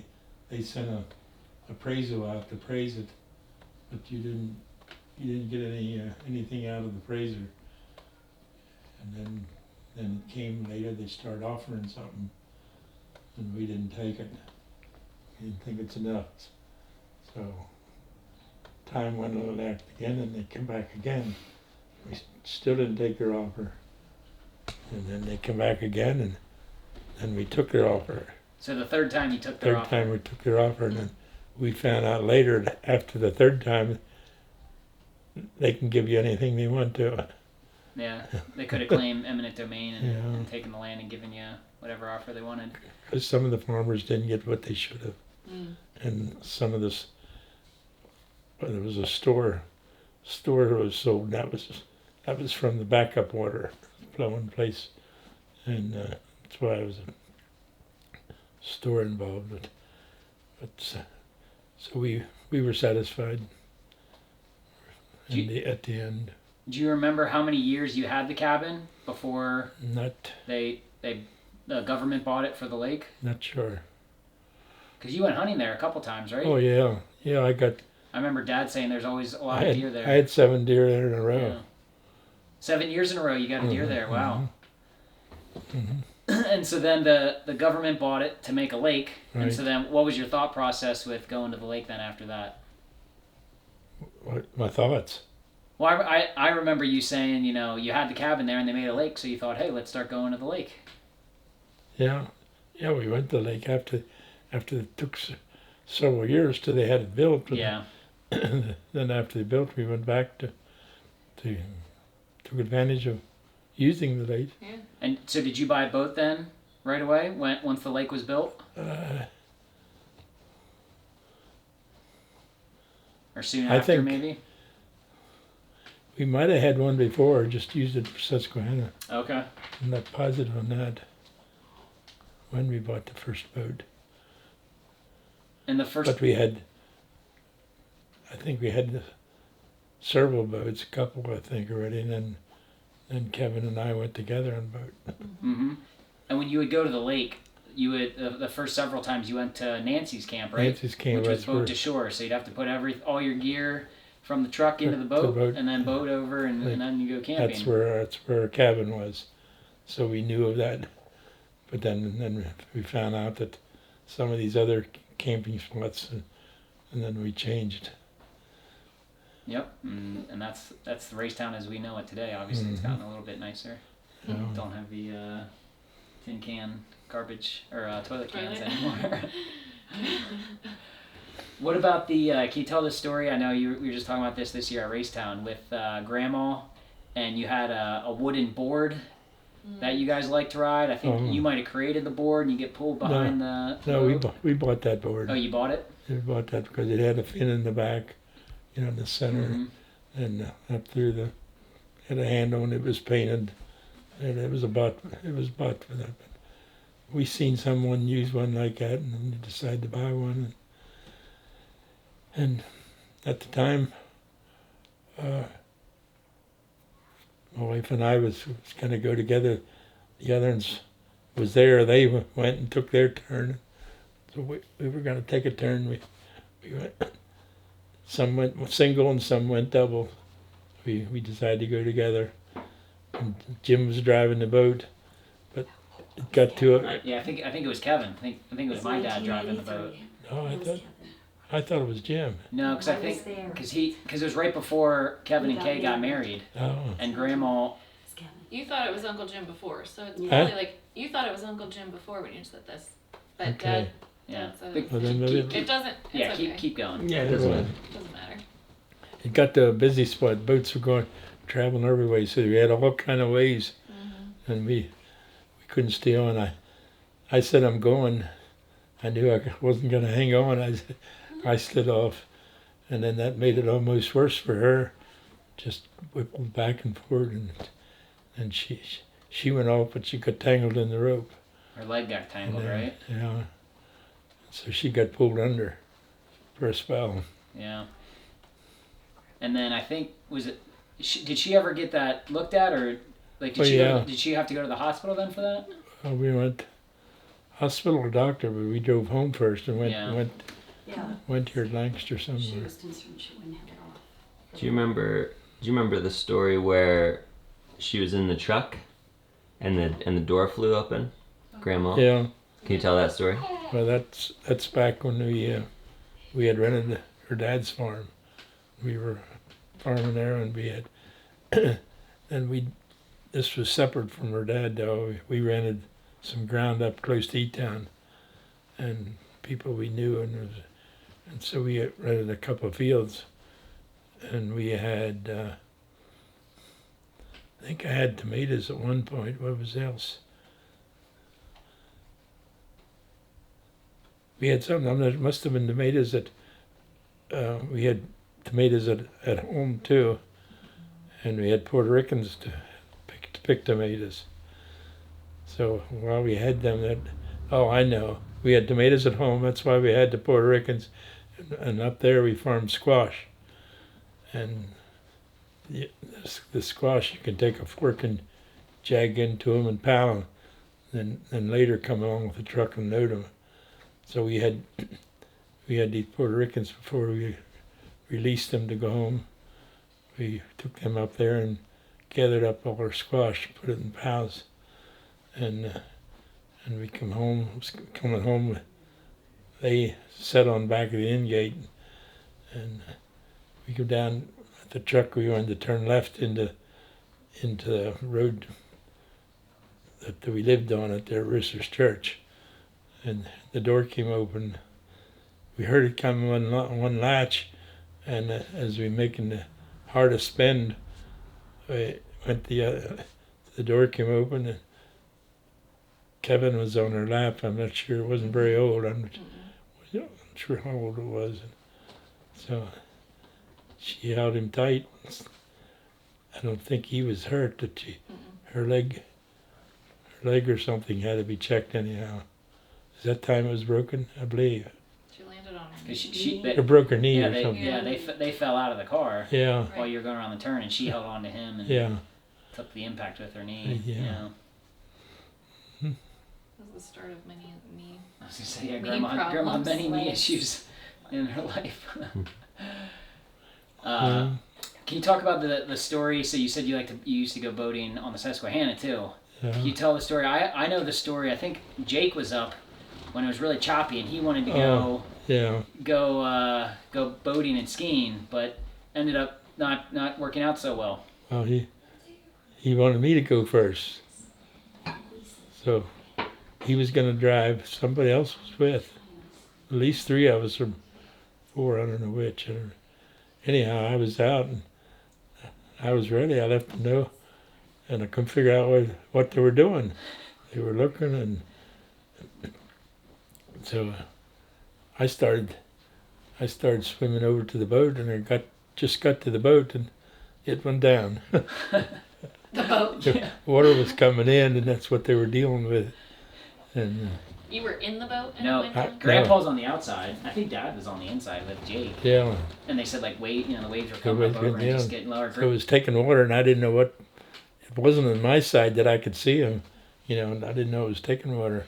They sent a appraisal out to praise it, but you didn't get anything out of the appraiser. And then it came later. They started offering something, and we didn't take it. We didn't think it's enough. So time went on that again, and they came back again. We still didn't take their offer. And then they came back again, and then we took their offer. So the third time you took their Third offer. time we took their offer, and then we found out later that after the third time, they can give you anything they want to. Yeah, they could have claimed eminent domain and, Yeah. and taken the land and given you whatever offer they wanted. Because some of the farmers didn't get what they should have. And some of this, well, there was a store was sold. That was from the backup water flowing place, and that's why there was a store involved. So we were satisfied at the end. Do you remember how many years you had the cabin before Not the government bought it for the lake? not sure. Because you went hunting there a couple times, right? Oh yeah, I got. I remember Dad saying there's always a lot I of had, deer there. I had 7 deer there in a row. Yeah. 7 years in a row you got a deer there. Wow. And so then the government bought it to make a lake. Right. And so then what was your thought process with going to the lake then after that? What my thoughts? Well, I remember you saying, you had the cabin there and they made a lake, so you thought, hey, let's start going to the lake. Yeah, we went to the lake after it took several years till they had it built. Yeah. Then after they built, we went back to took advantage of using the lake. Yeah. And so did you buy a boat then right away once the lake was built? Or soon I after, think- maybe? We might have had one before, just used it for Susquehanna. Okay. I'm not positive on that. When we bought the first boat, And the first... but I think we had several boats, a couple I think already, and then Kevin and I went together on a boat. Mm-hmm. And when you would go to the lake, you would the first several times you went to Nancy's camp, right? Nancy's camp, which was that's boat where- to shore, so you'd have to put all your gear from the truck into the To boat, the boat. and then boat over, and then you go camping. That's where our cabin was, so we knew of that. But then we found out that some of these other camping spots, and then we changed. Yep, and that's the Racetown as we know it today. Obviously, it's gotten a little bit nicer. Yeah. Don't have the tin can garbage or toilet cans Toilet. anymore. What about the? Can you tell the story? I know we were just talking about this year at Racetown with Grandma, and you had a wooden board that you guys like to ride. I think Oh. you might have created the board, and you get pulled behind the. No, rope. we bought that board. Oh, you bought it? We bought that because it had a fin in the back, in the center, Mhm. and up through had a handle, and it was painted, and it was bought for that. But we seen someone use one like that, and then we decided to buy one. And at the time, my wife and I was going to go together. The other ones was there. They went and took their turn. So we were going to take a turn. We went. Some went single and some went double. We decided to go together. And Jim was driving the boat, but it got to it. Yeah, I think it was Kevin. I think it was my dad driving the boat. Oh, I thought it was Jim. No, because I think there. because it was right before Kevin and Kay got married, Oh, and Grandma. You thought it was Uncle Jim before, so it's Huh? probably like you thought it was Uncle Jim before when you said this, but Okay. Yeah. Dad said Big- it. Well, then maybe It doesn't. It's Yeah, okay. keep going. Yeah, it doesn't matter. Doesn't matter. it got to a busy spot. Boats were traveling every way, so we had all kind of ways, and we couldn't stay on. I said I'm going. I knew I wasn't going to hang on. I slid off, and then that made it almost worse for her. Just whipping back and forth, and she went off, but she got tangled in the rope. Her leg got tangled, And then, right? Yeah. So she got pulled under for a spell. Yeah. And then I think did she ever get that looked at, or like did Oh, she yeah. did she have to go to the hospital then for that? We went hospital or doctor, but we drove home first and Yeah. went here to Lancaster She somewhere. was concerned she wouldn't have it off. Do you remember the story where she was in the truck and the door flew open? Grandma? Yeah. Can you tell that story? Well, that's back when we had rented her dad's farm. We were farming there, and we had, and this was separate from her dad though. We rented some ground up close to E-Town, and people we knew, and so we rented a couple of fields, and we had I think I had tomatoes at one point. What was else? We had something. There must have been tomatoes that we had tomatoes at home too, and we had Puerto Ricans to pick tomatoes. So while we had them, I know, we had tomatoes at home. That's why we had the Puerto Ricans, and up there we farmed squash. And the squash, you can take a fork and jag into them and pound them, then later come along with a truck and load them. So we had these Puerto Ricans before we released them to go home. We took them up there and gathered up all our squash, put it in piles, and we come home. Coming home, they sat on the back of the in gate, and we go down at the truck. We wanted to turn left into the road that we lived on at the Roosters Church, and the door came open. We heard it come on one latch, and as we making the hardest bend, we went the door came open, and Kevin was on her lap. I'm not sure. It wasn't very old. I'm not sure how old it was. So she held him tight. I don't think he was hurt. That her leg or something had to be checked anyhow. Is that time it was broken? I believe. She landed on her knee. Or broke her knee yeah, or something. Yeah, they fell out of the car Yeah. while you were going around the turn, and she held on to him and took the impact with her knee. Yeah. That was the start of many knee. I was gonna say, Knee grandma problems, many knee like- issues in her life. Can you talk about the story? So you said you used to go boating on the Susquehanna too. Can you tell the story? I know the story. I think Jake was up when it was really choppy, and he wanted to go boating and skiing, but ended up not working out so well. Well, he wanted me to go first, so he was going to drive. Somebody else was with. At least 3 of us, or 4. I don't know which. Anyhow, I was out and I was ready. I let them know, and I couldn't figure out what they were doing. They were looking, and so I started swimming over to the boat, and I just got to the boat, and it went down. The boat. The water was coming in, and that's what they were dealing with. And You were in the boat and No, it went down? Grandpa's on the outside. I think Dad was on the inside with Jake. yeah, And they said the waves were The coming waves up over went and just down. getting lower. so it was taking water, and I didn't know what. It wasn't on my side that I could see them, and I didn't know it was taking water.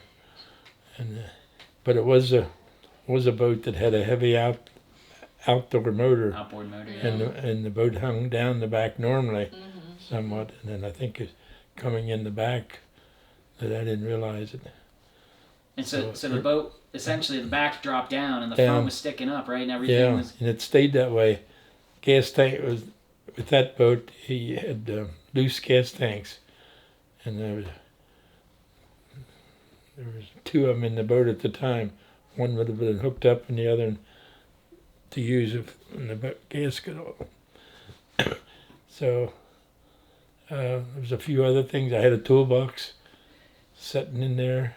And but it was a boat that had a heavy outdoor motor, Outboard motor. Yeah. and the boat hung down the back normally, somewhat, and then I think it's coming in the back that I didn't realize it. And so the boat, essentially the back dropped down and the Down. front was sticking up, right? And everything Yeah, was. and it stayed that way. Gas tank was with that boat. He had loose gas tanks, and there was 2 of them in the boat at the time. One would have been hooked up, and the other to use when the gas got off. So there was a few other things. I had a toolbox sitting in there,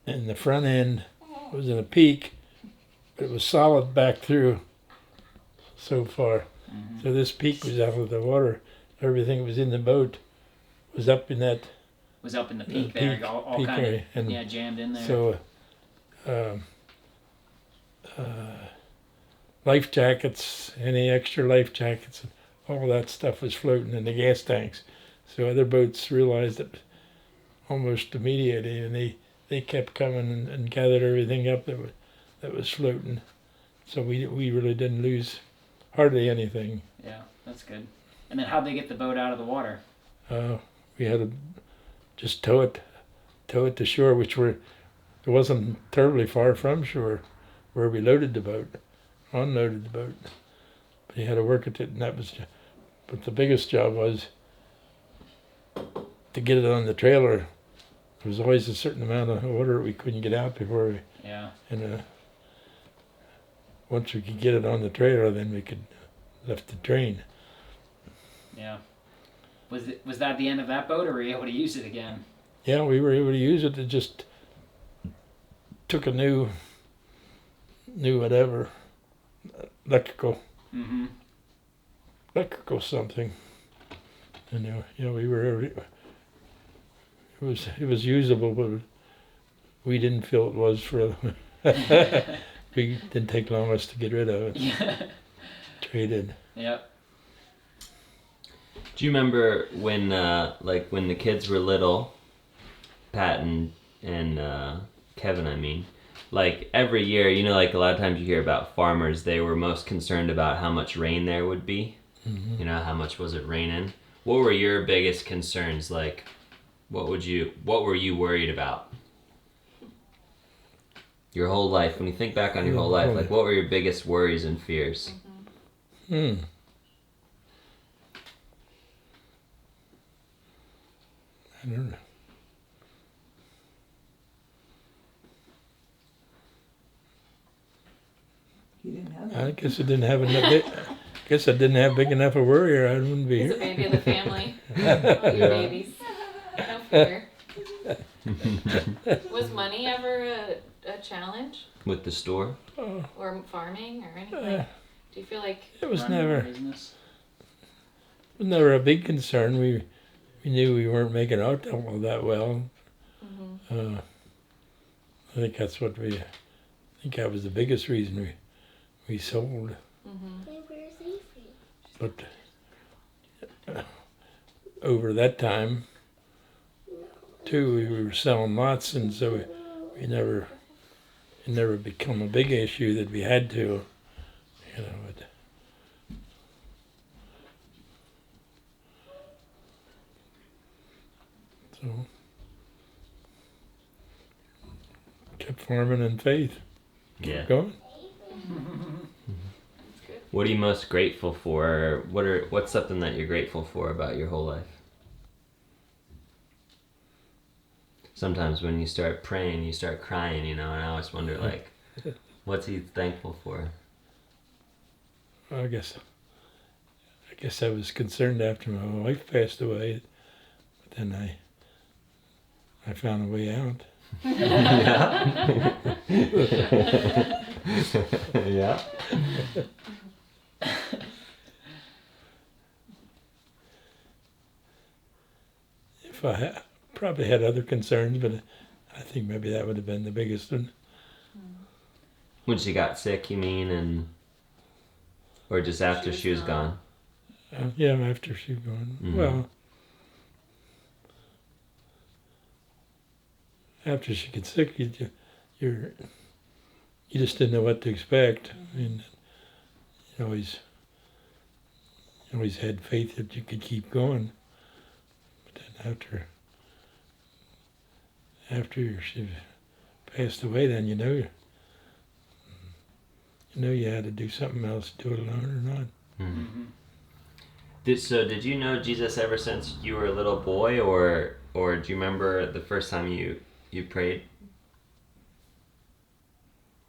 and the front end was in a peak, but it was solid back through so far. So this peak was out of the water. Everything that was in the boat was up in that. Was up in the peak The there, peak- all peak kind area, and of jammed in there. So life jackets, any extra life jackets, all that stuff was floating in the gas tanks. So other boats realized it almost immediately, and they kept coming and gathered everything up that was floating. So we really didn't lose hardly anything. Yeah, that's good. And then how'd they get the boat out of the water? We had to just tow it to shore, which it wasn't terribly far from shore, where we loaded the boat, unloaded the boat. But you had to work at it, and that was. But the biggest job was to get it on the trailer. There was always a certain amount of water we couldn't get out before we. Yeah. And once we could get it on the trailer, then we could lift the train. Yeah. Was that the end of that boat, or were you able to use it again? Yeah, we were able to use it. It just took a new whatever, electrical something. And we were. It was usable, but we didn't feel it was for. We didn't take long us to get rid of it. Yeah. Traded. Yep. Do you remember when when the kids were little, Pat and Kevin, I mean, like every year, like a lot of times you hear about farmers, they were most concerned about how much rain there would be. Mm-hmm. How much was it raining? What were your biggest concerns? Like, what were you worried about? Your whole life, when you think back on your whole life, like what were your biggest worries and fears? I don't know. He didn't have I that. guess I didn't have enough. Guess I didn't have big enough a worry, or I wouldn't be He's a here. baby of the family. All your babies. No fear. Was money ever a challenge? With the store? Or farming or anything? Do you feel like It was Running a never. business. It was never a big concern. We knew we weren't making out that well. I think that's what I think that was the biggest reason we sold. But over that time, too, we were selling lots, and so it never become a big issue that we had to, But, so kept farming in faith. Yeah. Going. What are you most grateful for? What's something that you're grateful for about your whole life? Sometimes when you start praying, you start crying, and I always wonder, like, what's he thankful for? I guess I was concerned after my wife passed away, but then I found a way out. Yeah. Yeah. If I probably had other concerns, but I think maybe that would have been the biggest one. When she got sick, you mean, or just after she was gone? Yeah, after she was gone. Mhm. Well, after she gets sick, you just didn't know what to expect, and you always had faith that you could keep going. But then after she passed away, then you know you had to do something else, do it alone or not. Mm-hmm. Did you know Jesus ever since you were a little boy, or do you remember the first time you prayed?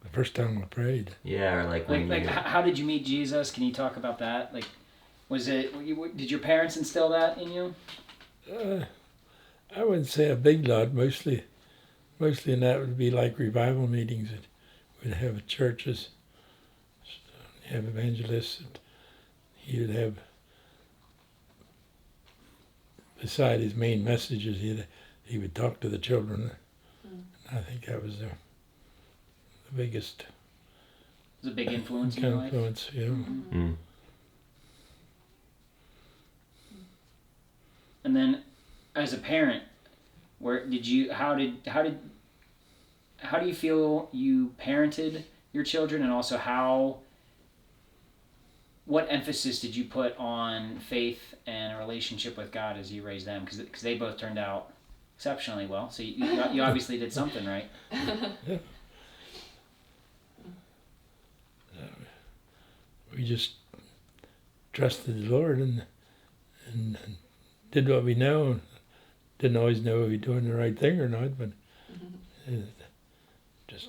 The first time I prayed. Yeah, or when Like, how did you meet Jesus? Can you talk about that? Like, did your parents instill that in you? I wouldn't say a big lot. Mostly, and that would be like revival meetings that we'd have at churches. Have evangelists, and he would have, beside his main messages, he would talk to the children. And I think that was the biggest It was a big influence in your life. influence. Yeah. Mm. And then, as a parent, how do you feel you parented your children, and also what emphasis did you put on faith and a relationship with God as you raised them? Because they both turned out exceptionally well. So you obviously did something right. Yeah. We just trusted the Lord and did what we know. Didn't always know if we were doing the right thing or not, but just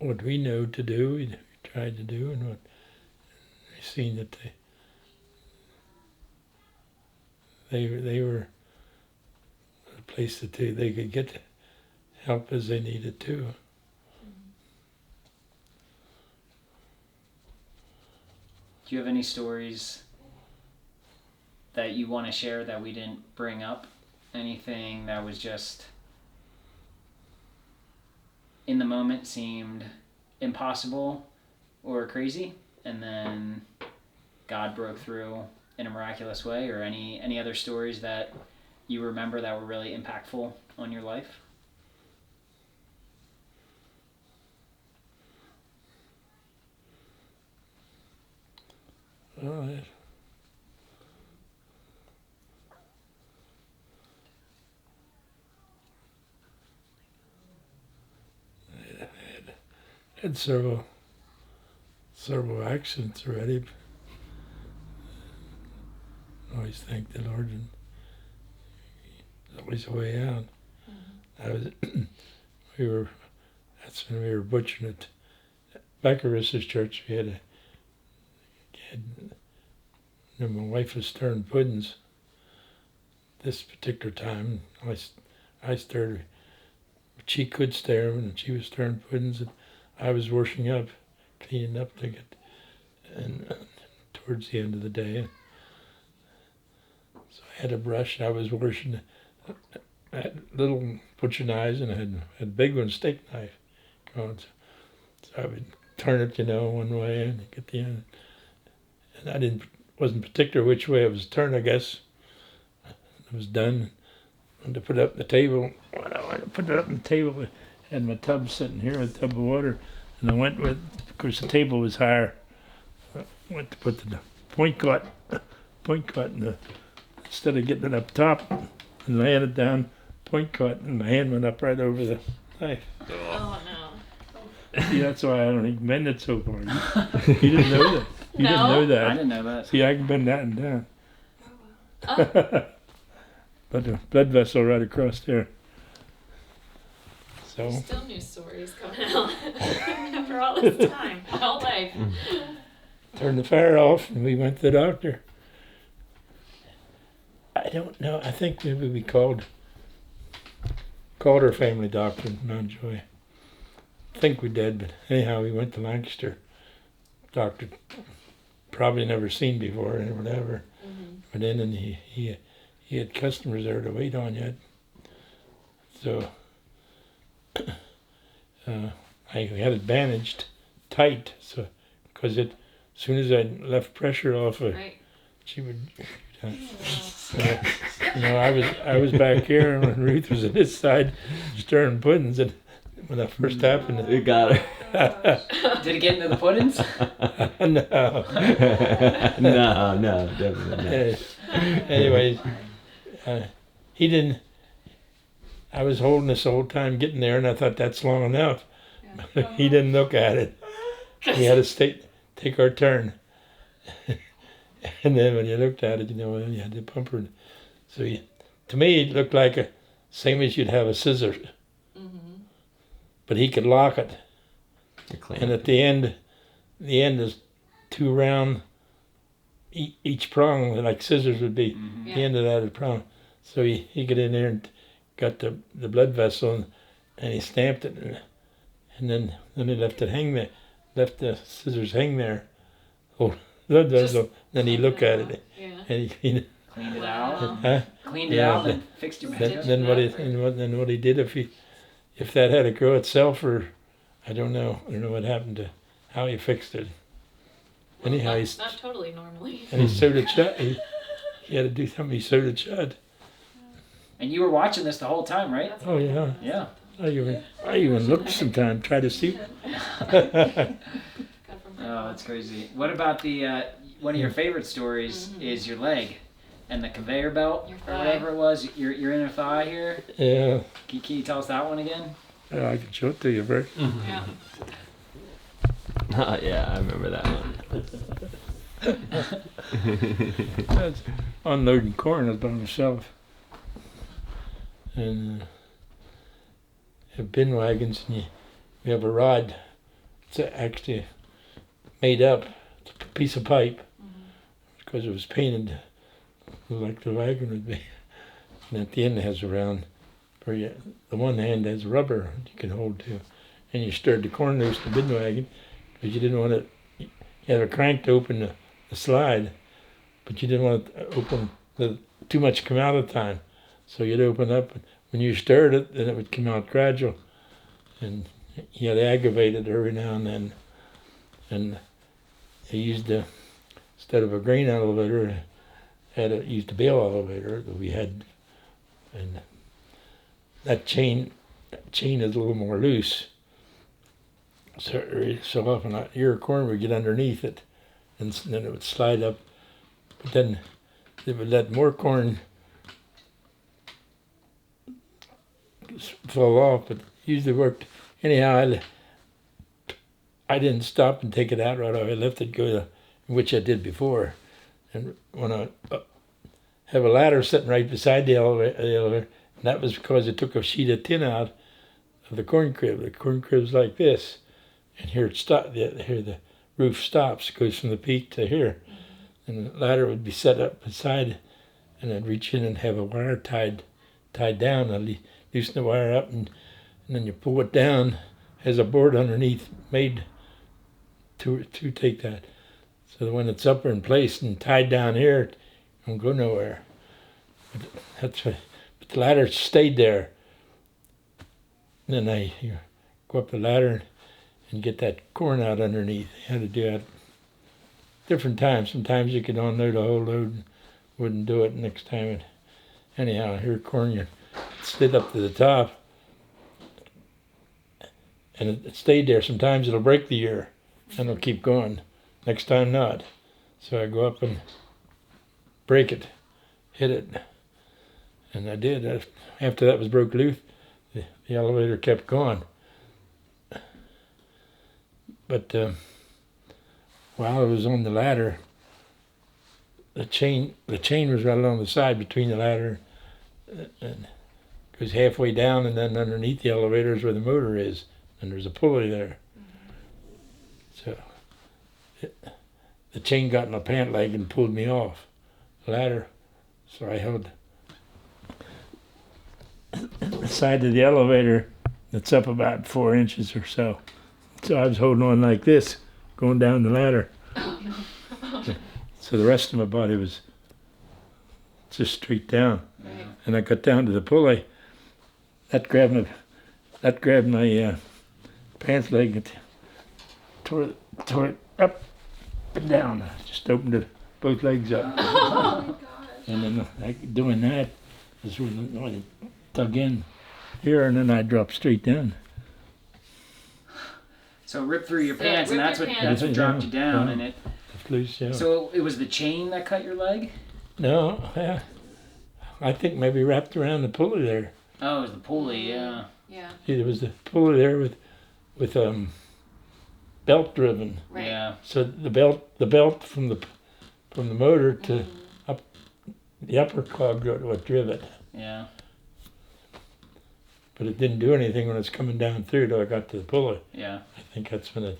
what we know to do, we tried to do, and what we seen that they were a place that they could get help as they needed to. Do you have any stories that you want to share that we didn't bring up? Anything that was just in the moment seemed impossible or crazy, and then God broke through in a miraculous way, or any other stories that you remember that were really impactful on your life? Well, had several accidents already. Always thank the Lord, and there's always a way out. That's when we were butchering it. Back at Rissa's church, we had my wife was stirring puddings. This particular time, I stirred. She could stir them, and she was stirring puddings, and I was washing up, cleaning up to get, and towards the end of the day. So I had a brush. I was washing. I had little butcher knives, and I had a big one, steak knife. So I would turn it, one way, and get the end. And I wasn't particular which way it was turned. I guess it was done. And to put it up on the table, when I went to put it up on the table, I had my tub sitting here, a tub of water, and I went with, of course the table was higher, I went to put the point cut in instead of getting it up top and laying it down, point cut, and my hand went up right over the knife. Oh no. See, that's why I don't even bend it so far. You didn't know that. You No. didn't know that. I didn't know that. See, I can bend that and down. Oh. But the blood vessel right across there. So Still new stories coming out after all this time, my whole life. turned the fire off and we went to the doctor. I don't know. I think maybe we called our family doctor, Mountjoy. I think we did, but anyhow, we went to Lancaster. Doctor probably never seen before or whatever. Went in and he had customers there to wait on yet. So I had it bandaged tight, so because as soon as I left pressure off, Right. she would. I was back here, and Ruth was on this side, stirring puddings, and when that first happened, We got her. Did it get into the puddings? no. No, definitely not. Anyways, he didn't. I was holding this the whole time getting there, and I thought that's long enough. He didn't look at it. We had to take our turn. And then when you looked at it, you had the pumper. So to me, it looked like same as you'd have a scissor. But he could lock it. And at the end is two round, each prong, like scissors would be. Yeah. The end of that is prong. So he got in there and got the blood vessel, and he stamped it, and then he left it hang there, left the scissors hang there. Oh, blood vessel. Then he looked at it, Yeah. and he Cleaned it out. huh? Cleaned it Yeah, out and fixed your back up. Then what he did if that had to grow itself, or I don't know what happened to how he fixed it. Well, Anyhow, not totally normally. and he sewed it shut. He had to do something. He sewed it shut. And you were watching this the whole time, right? Oh yeah. Yeah. I even looked sometime, try to see. Oh, that's crazy. What about the one of your favorite stories is your leg and the conveyor belt Your or thigh. whatever it was. You're in a thigh here. Yeah, Can you tell us that one again? I can show it to you, Bert. Yeah. Yeah, I remember that one. That's unloading corn up by myself. And have bin wagons, and we have a rod it's actually made up. It's a piece of pipe because it was painted like the wagon would be. And at the end it has a round, the one hand has rubber you can hold to. And you stirred the corn loose in the bin wagon because you didn't want it, you had a crank to open the slide, but you didn't want it to open too much come out at the time. So you'd open up, and when you stirred it, then it would come out gradual. And you had to aggravate it every now and then. And they used instead of a grain elevator, used a bale elevator that we had. And that chain is a little more loose. So often your ear of corn would get underneath it, and then it would slide up. But then it would let more corn fall off, but usually worked. Anyhow, I didn't stop and take it out right away. I left it go, which I did before. And when I have a ladder sitting right beside the elevator, and that was because it took a sheet of tin out of the corn crib. The corn crib's like this, and here here the roof stops. It goes from the peak to here, and the ladder would be set up beside, and I'd reach in and have a wire tied down. I'd loosen the wire up, and then you pull it down. Has a board underneath made to take that. So when it's up in place and tied down here, it won't go nowhere. But the ladder stayed there. And then you go up the ladder and get that corn out underneath. You had to do that different times. Sometimes you could unload a whole load and wouldn't do it next time. Anyhow, here corn, you slid up to the top. And it stayed there. Sometimes it'll break the ear and it'll keep going. Next time not. So I go up and break it, hit it. And I did. After that was broke loose, the elevator kept going. But while I was on the ladder, the chain was right along the side between the ladder and it goes halfway down, and then underneath the elevator is where the motor is. And there's a pulley there. So the chain got in my pant leg and pulled me off the ladder. So I held the side of the elevator that's up about 4 inches or so. So I was holding on like this, going down the ladder. So the rest of my body was just straight down. And I got down to the pulley. That grabbed my pants leg and tore it up and down. Just opened it, both legs up. Oh my gosh. And then doing that is when I dug in here, and then I dropped straight down. So it ripped through your So, yeah, pants, and ripped that's your what pants. dropped you down, Yeah. and it. It's loose, yeah. So it was the chain that cut your leg? No, I think maybe wrapped around the pulley there. Oh, it was the pulley, yeah. Yeah. See, there was the pulley there with belt driven. Right. Yeah. So the belt from the motor to up the upper cog what drove it. Yeah. But it didn't do anything when it was coming down through till I got to the pulley. Yeah. I think that's when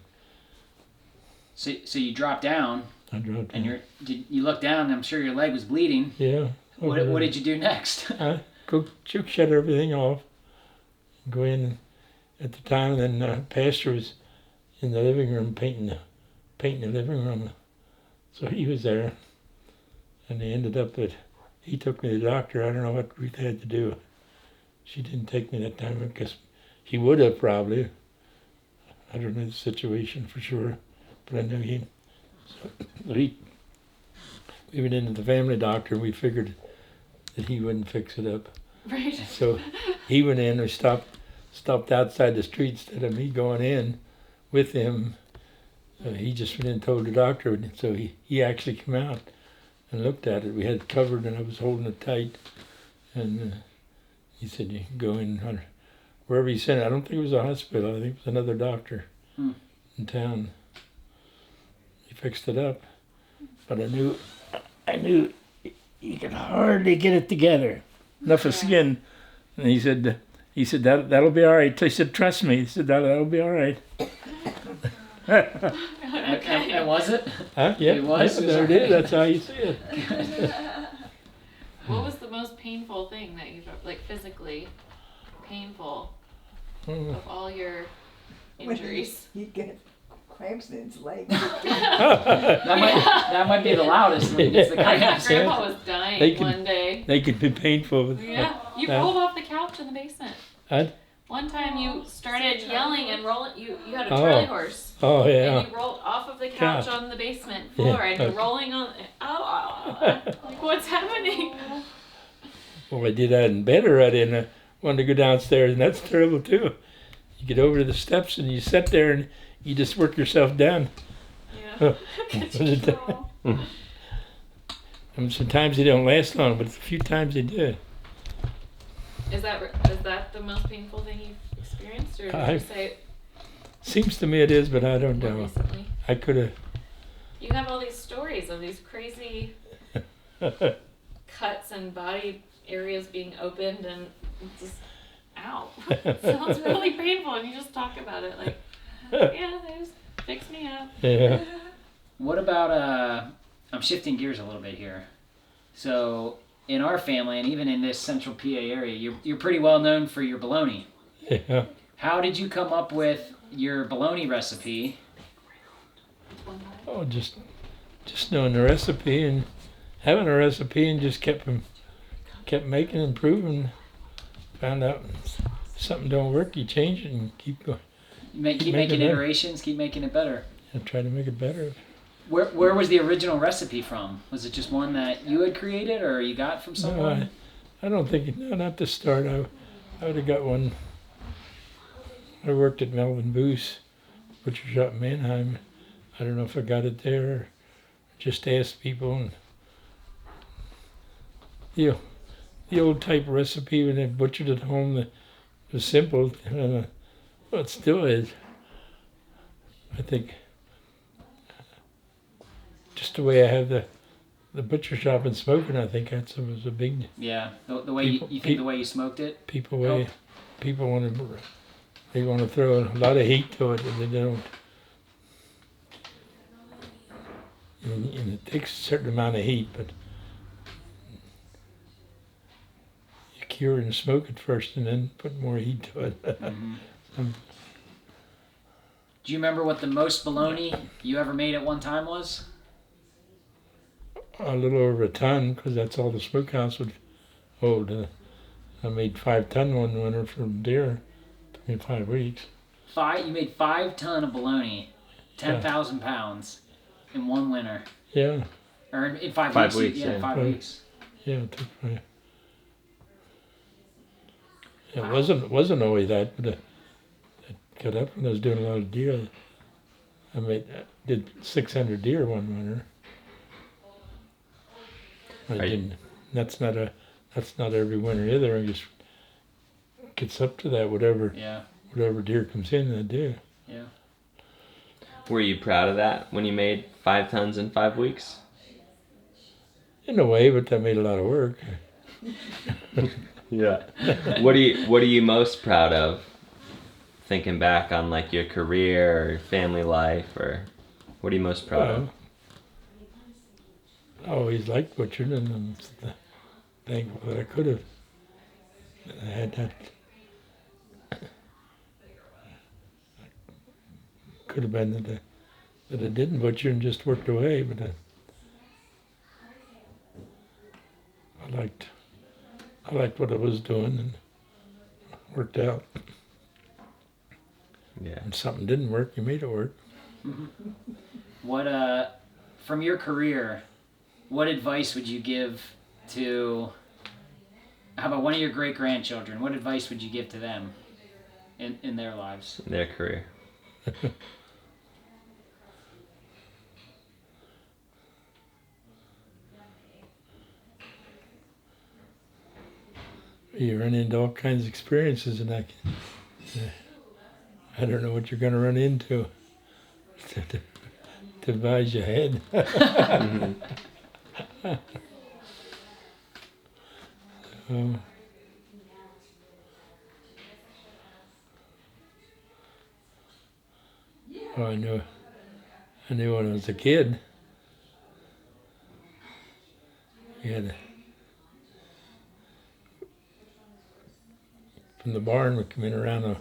So you dropped down, I dropped. and you looked down, and I'm sure your leg was bleeding. Yeah. What did you do next? Go shut everything off. Go in at the time, and then Pastor was in the living room painting the living room. So he was there, and they ended up that he took me to the doctor. I don't know what Ruth had to do. She didn't take me that time because he would have probably. I don't know the situation for sure, but I know he. So we went into the family doctor, and we figured that he wouldn't fix it up. Right. So he went in and stopped outside the street instead of me going in with him. He just went in and told the doctor, and so he actually came out and looked at it. We had it covered, and I was holding it tight. And he said, "You can go in wherever he sent it." I don't think it was a hospital. I think it was another doctor in town. He fixed it up, but I knew he could hardly get it together. Enough of skin. And he said that'll be all right. I said, "Trust me." He said that'll be all right. And was it? Huh? Yeah, It was? yeah, there it is. That's how you see it. What was the most painful thing that you've, like, physically painful of all your injuries? He'd get cramps in his legs. That might be the loudest when he gets the I thought cramps. Grandpa was dying one day. They could be painful. Yeah, you Yeah. rolled off the couch in the basement. Huh? One time you started yelling and rolling. You had a Oh. Charlie horse. Oh, yeah. And you rolled off of the couch Couch. on the basement floor, Yeah. and you're rolling on. Like, what's happening? Well, I did that in bed already, and I wanted to go downstairs, and that's terrible too. You get over to the steps, and you sit there, and you just work yourself down. Yeah. And sometimes they don't last long, but a few times they do. Is that the most painful thing you've experienced, or did I- you say Seems to me it is, but I don't more know. recently? I could have. You have all these stories of these crazy cuts and body areas being opened, and it's just ow. It sounds really painful, and you just talk about it like, yeah, they just fix me up. Yeah. What about I'm shifting gears a little bit here. So in our family, and even in this central PA area, you're pretty well known for your bologna. Yeah. How did you come up with your bologna recipe? Oh, just knowing the recipe and having a recipe, and just kept making, improving. Found out something don't work, you change it and keep going. Keep making iterations, keep making it better. And try to make it better. Where was the original recipe from? Was it just one that you had created, or you got from someone? No, I don't think no, not to start. I would have got one. I worked at Melvin Booth's butcher shop in Manheim. I don't know if I got it there or just asked people. And the old type recipe when they butchered at home was simple. Well, it still is. I think just the way I have the butcher shop and smoking, I think that was a big Yeah, the way People- you think the way you smoked it. people Help. way. People want to throw a lot of heat to it, and they don't. And it takes a certain amount of heat, but you cure and smoke it first, and then put more heat to it. Do you remember what the most bologna you ever made at one time was? A little over a ton, because that's all the smokehouse would hold. I made 5 ton one winter from deer. Took me 5 weeks. You made 5 ton of bologna, 10,000 pounds, in one winter, Yeah, or in 5 5 weeks. weeks, Yeah, yeah. 5 Right. weeks. yeah, it took me. It wasn't always that, but it got up when I was doing a lot of deer. I did 600 deer one winter. I Right. didn't. That's not every winter either. I just gets up to that whatever Yeah, deer comes in, I do. yeah. Were you proud of that when you made 5 tons in 5 weeks? In a way, but that made a lot of work. Yeah. What are you most proud of? Thinking back on like your career or family life, or what are you most proud of? I always liked butchering, and I'm thankful that I could have. I had that. Could have been that I didn't butcher and just worked away, but I liked what I was doing and worked out. Yeah. And something didn't work, you made it work. What from your career, what advice would you give to? How about one of your great grandchildren? What advice would you give to them in their lives? Their career. You run into all kinds of experiences, and I don't know what you're going to run into to advise your head. Well, I know I knew when I was a kid. We had from the barn, we come in around a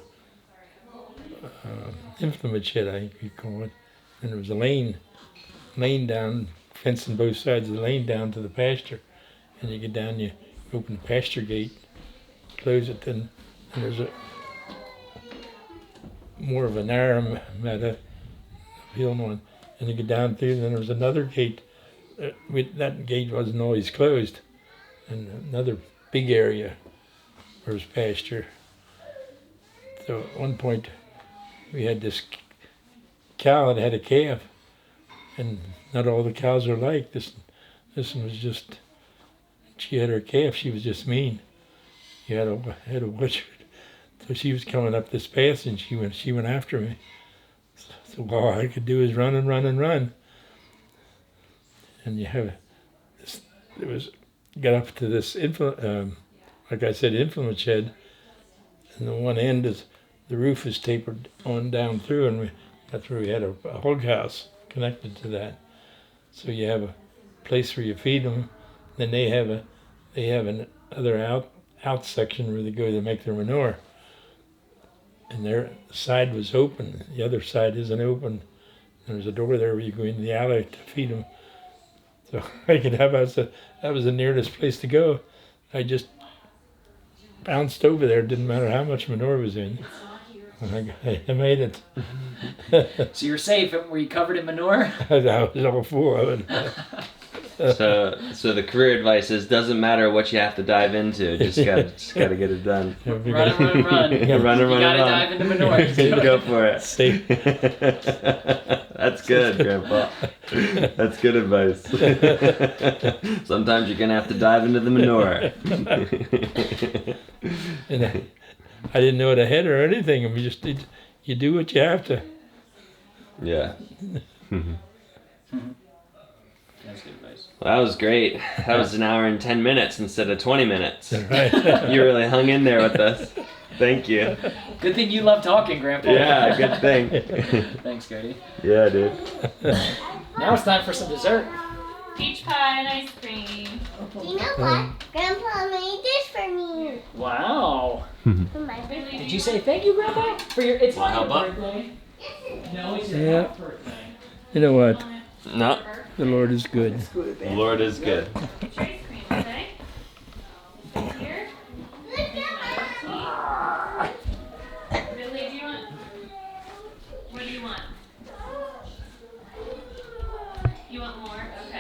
implement shed, I think you call it, and there was a lane down, fencing both sides of the lane down to the pasture, and you get down, you open the pasture gate, close it, then and there's a more of a narrow meadow, hill one, and you get down through, and then there was another gate. That gate wasn't always closed, and another big area where was pasture. So at one point, we had this cow that had a calf, and not all the cows are alike. This one was just, she had her calf, she was just mean. You had a watch her. So she was coming up this path, and she went after me. So all I could do is run and run and run. And you have this, got up to this, like I said, implement shed, and the one end is, the roof is tapered on down through, and that's where we had a hog house connected to that. So you have a place where you feed them, then they have another out section where they go to make their manure. And their side was open, the other side isn't open. There's a door there where you go in the alley to feed them. So that was the nearest place to go. I just bounced over there, didn't matter how much manure was in. I made it. So you're safe. Were you covered in manure? I was all full of it. So the career advice is, doesn't matter what you have to dive into, just gotta get it done. Run and run and run. Yeah, run and You run gotta and run. dive into manure. Just do it. Go for it. See? That's good, Grandpa. That's good advice. Sometimes you're gonna have to dive into the manure. And I didn't know it ahead or anything. I mean, you do what you have to. Yeah. That's good advice. Well, that was great. That was an hour and 10 minutes instead of 20 minutes. Right. You really hung in there with us. Thank you. Good thing you love talking, Grandpa. Yeah, good thing. Thanks, Cody. Yeah, dude. Now it's time for some dessert. Peach pie and ice cream. You know what? Grandpa made this for me. Wow. For my birthday. Really? Did you say thank you, Grandpa? For your, it's Wanna not your help out? birthday. No, it's your Yeah. birthday. You know what? No, The Lord is good. the Lord is good. Ice cream, okay? Here. Really? Do you want? What do you want? You want more? Okay.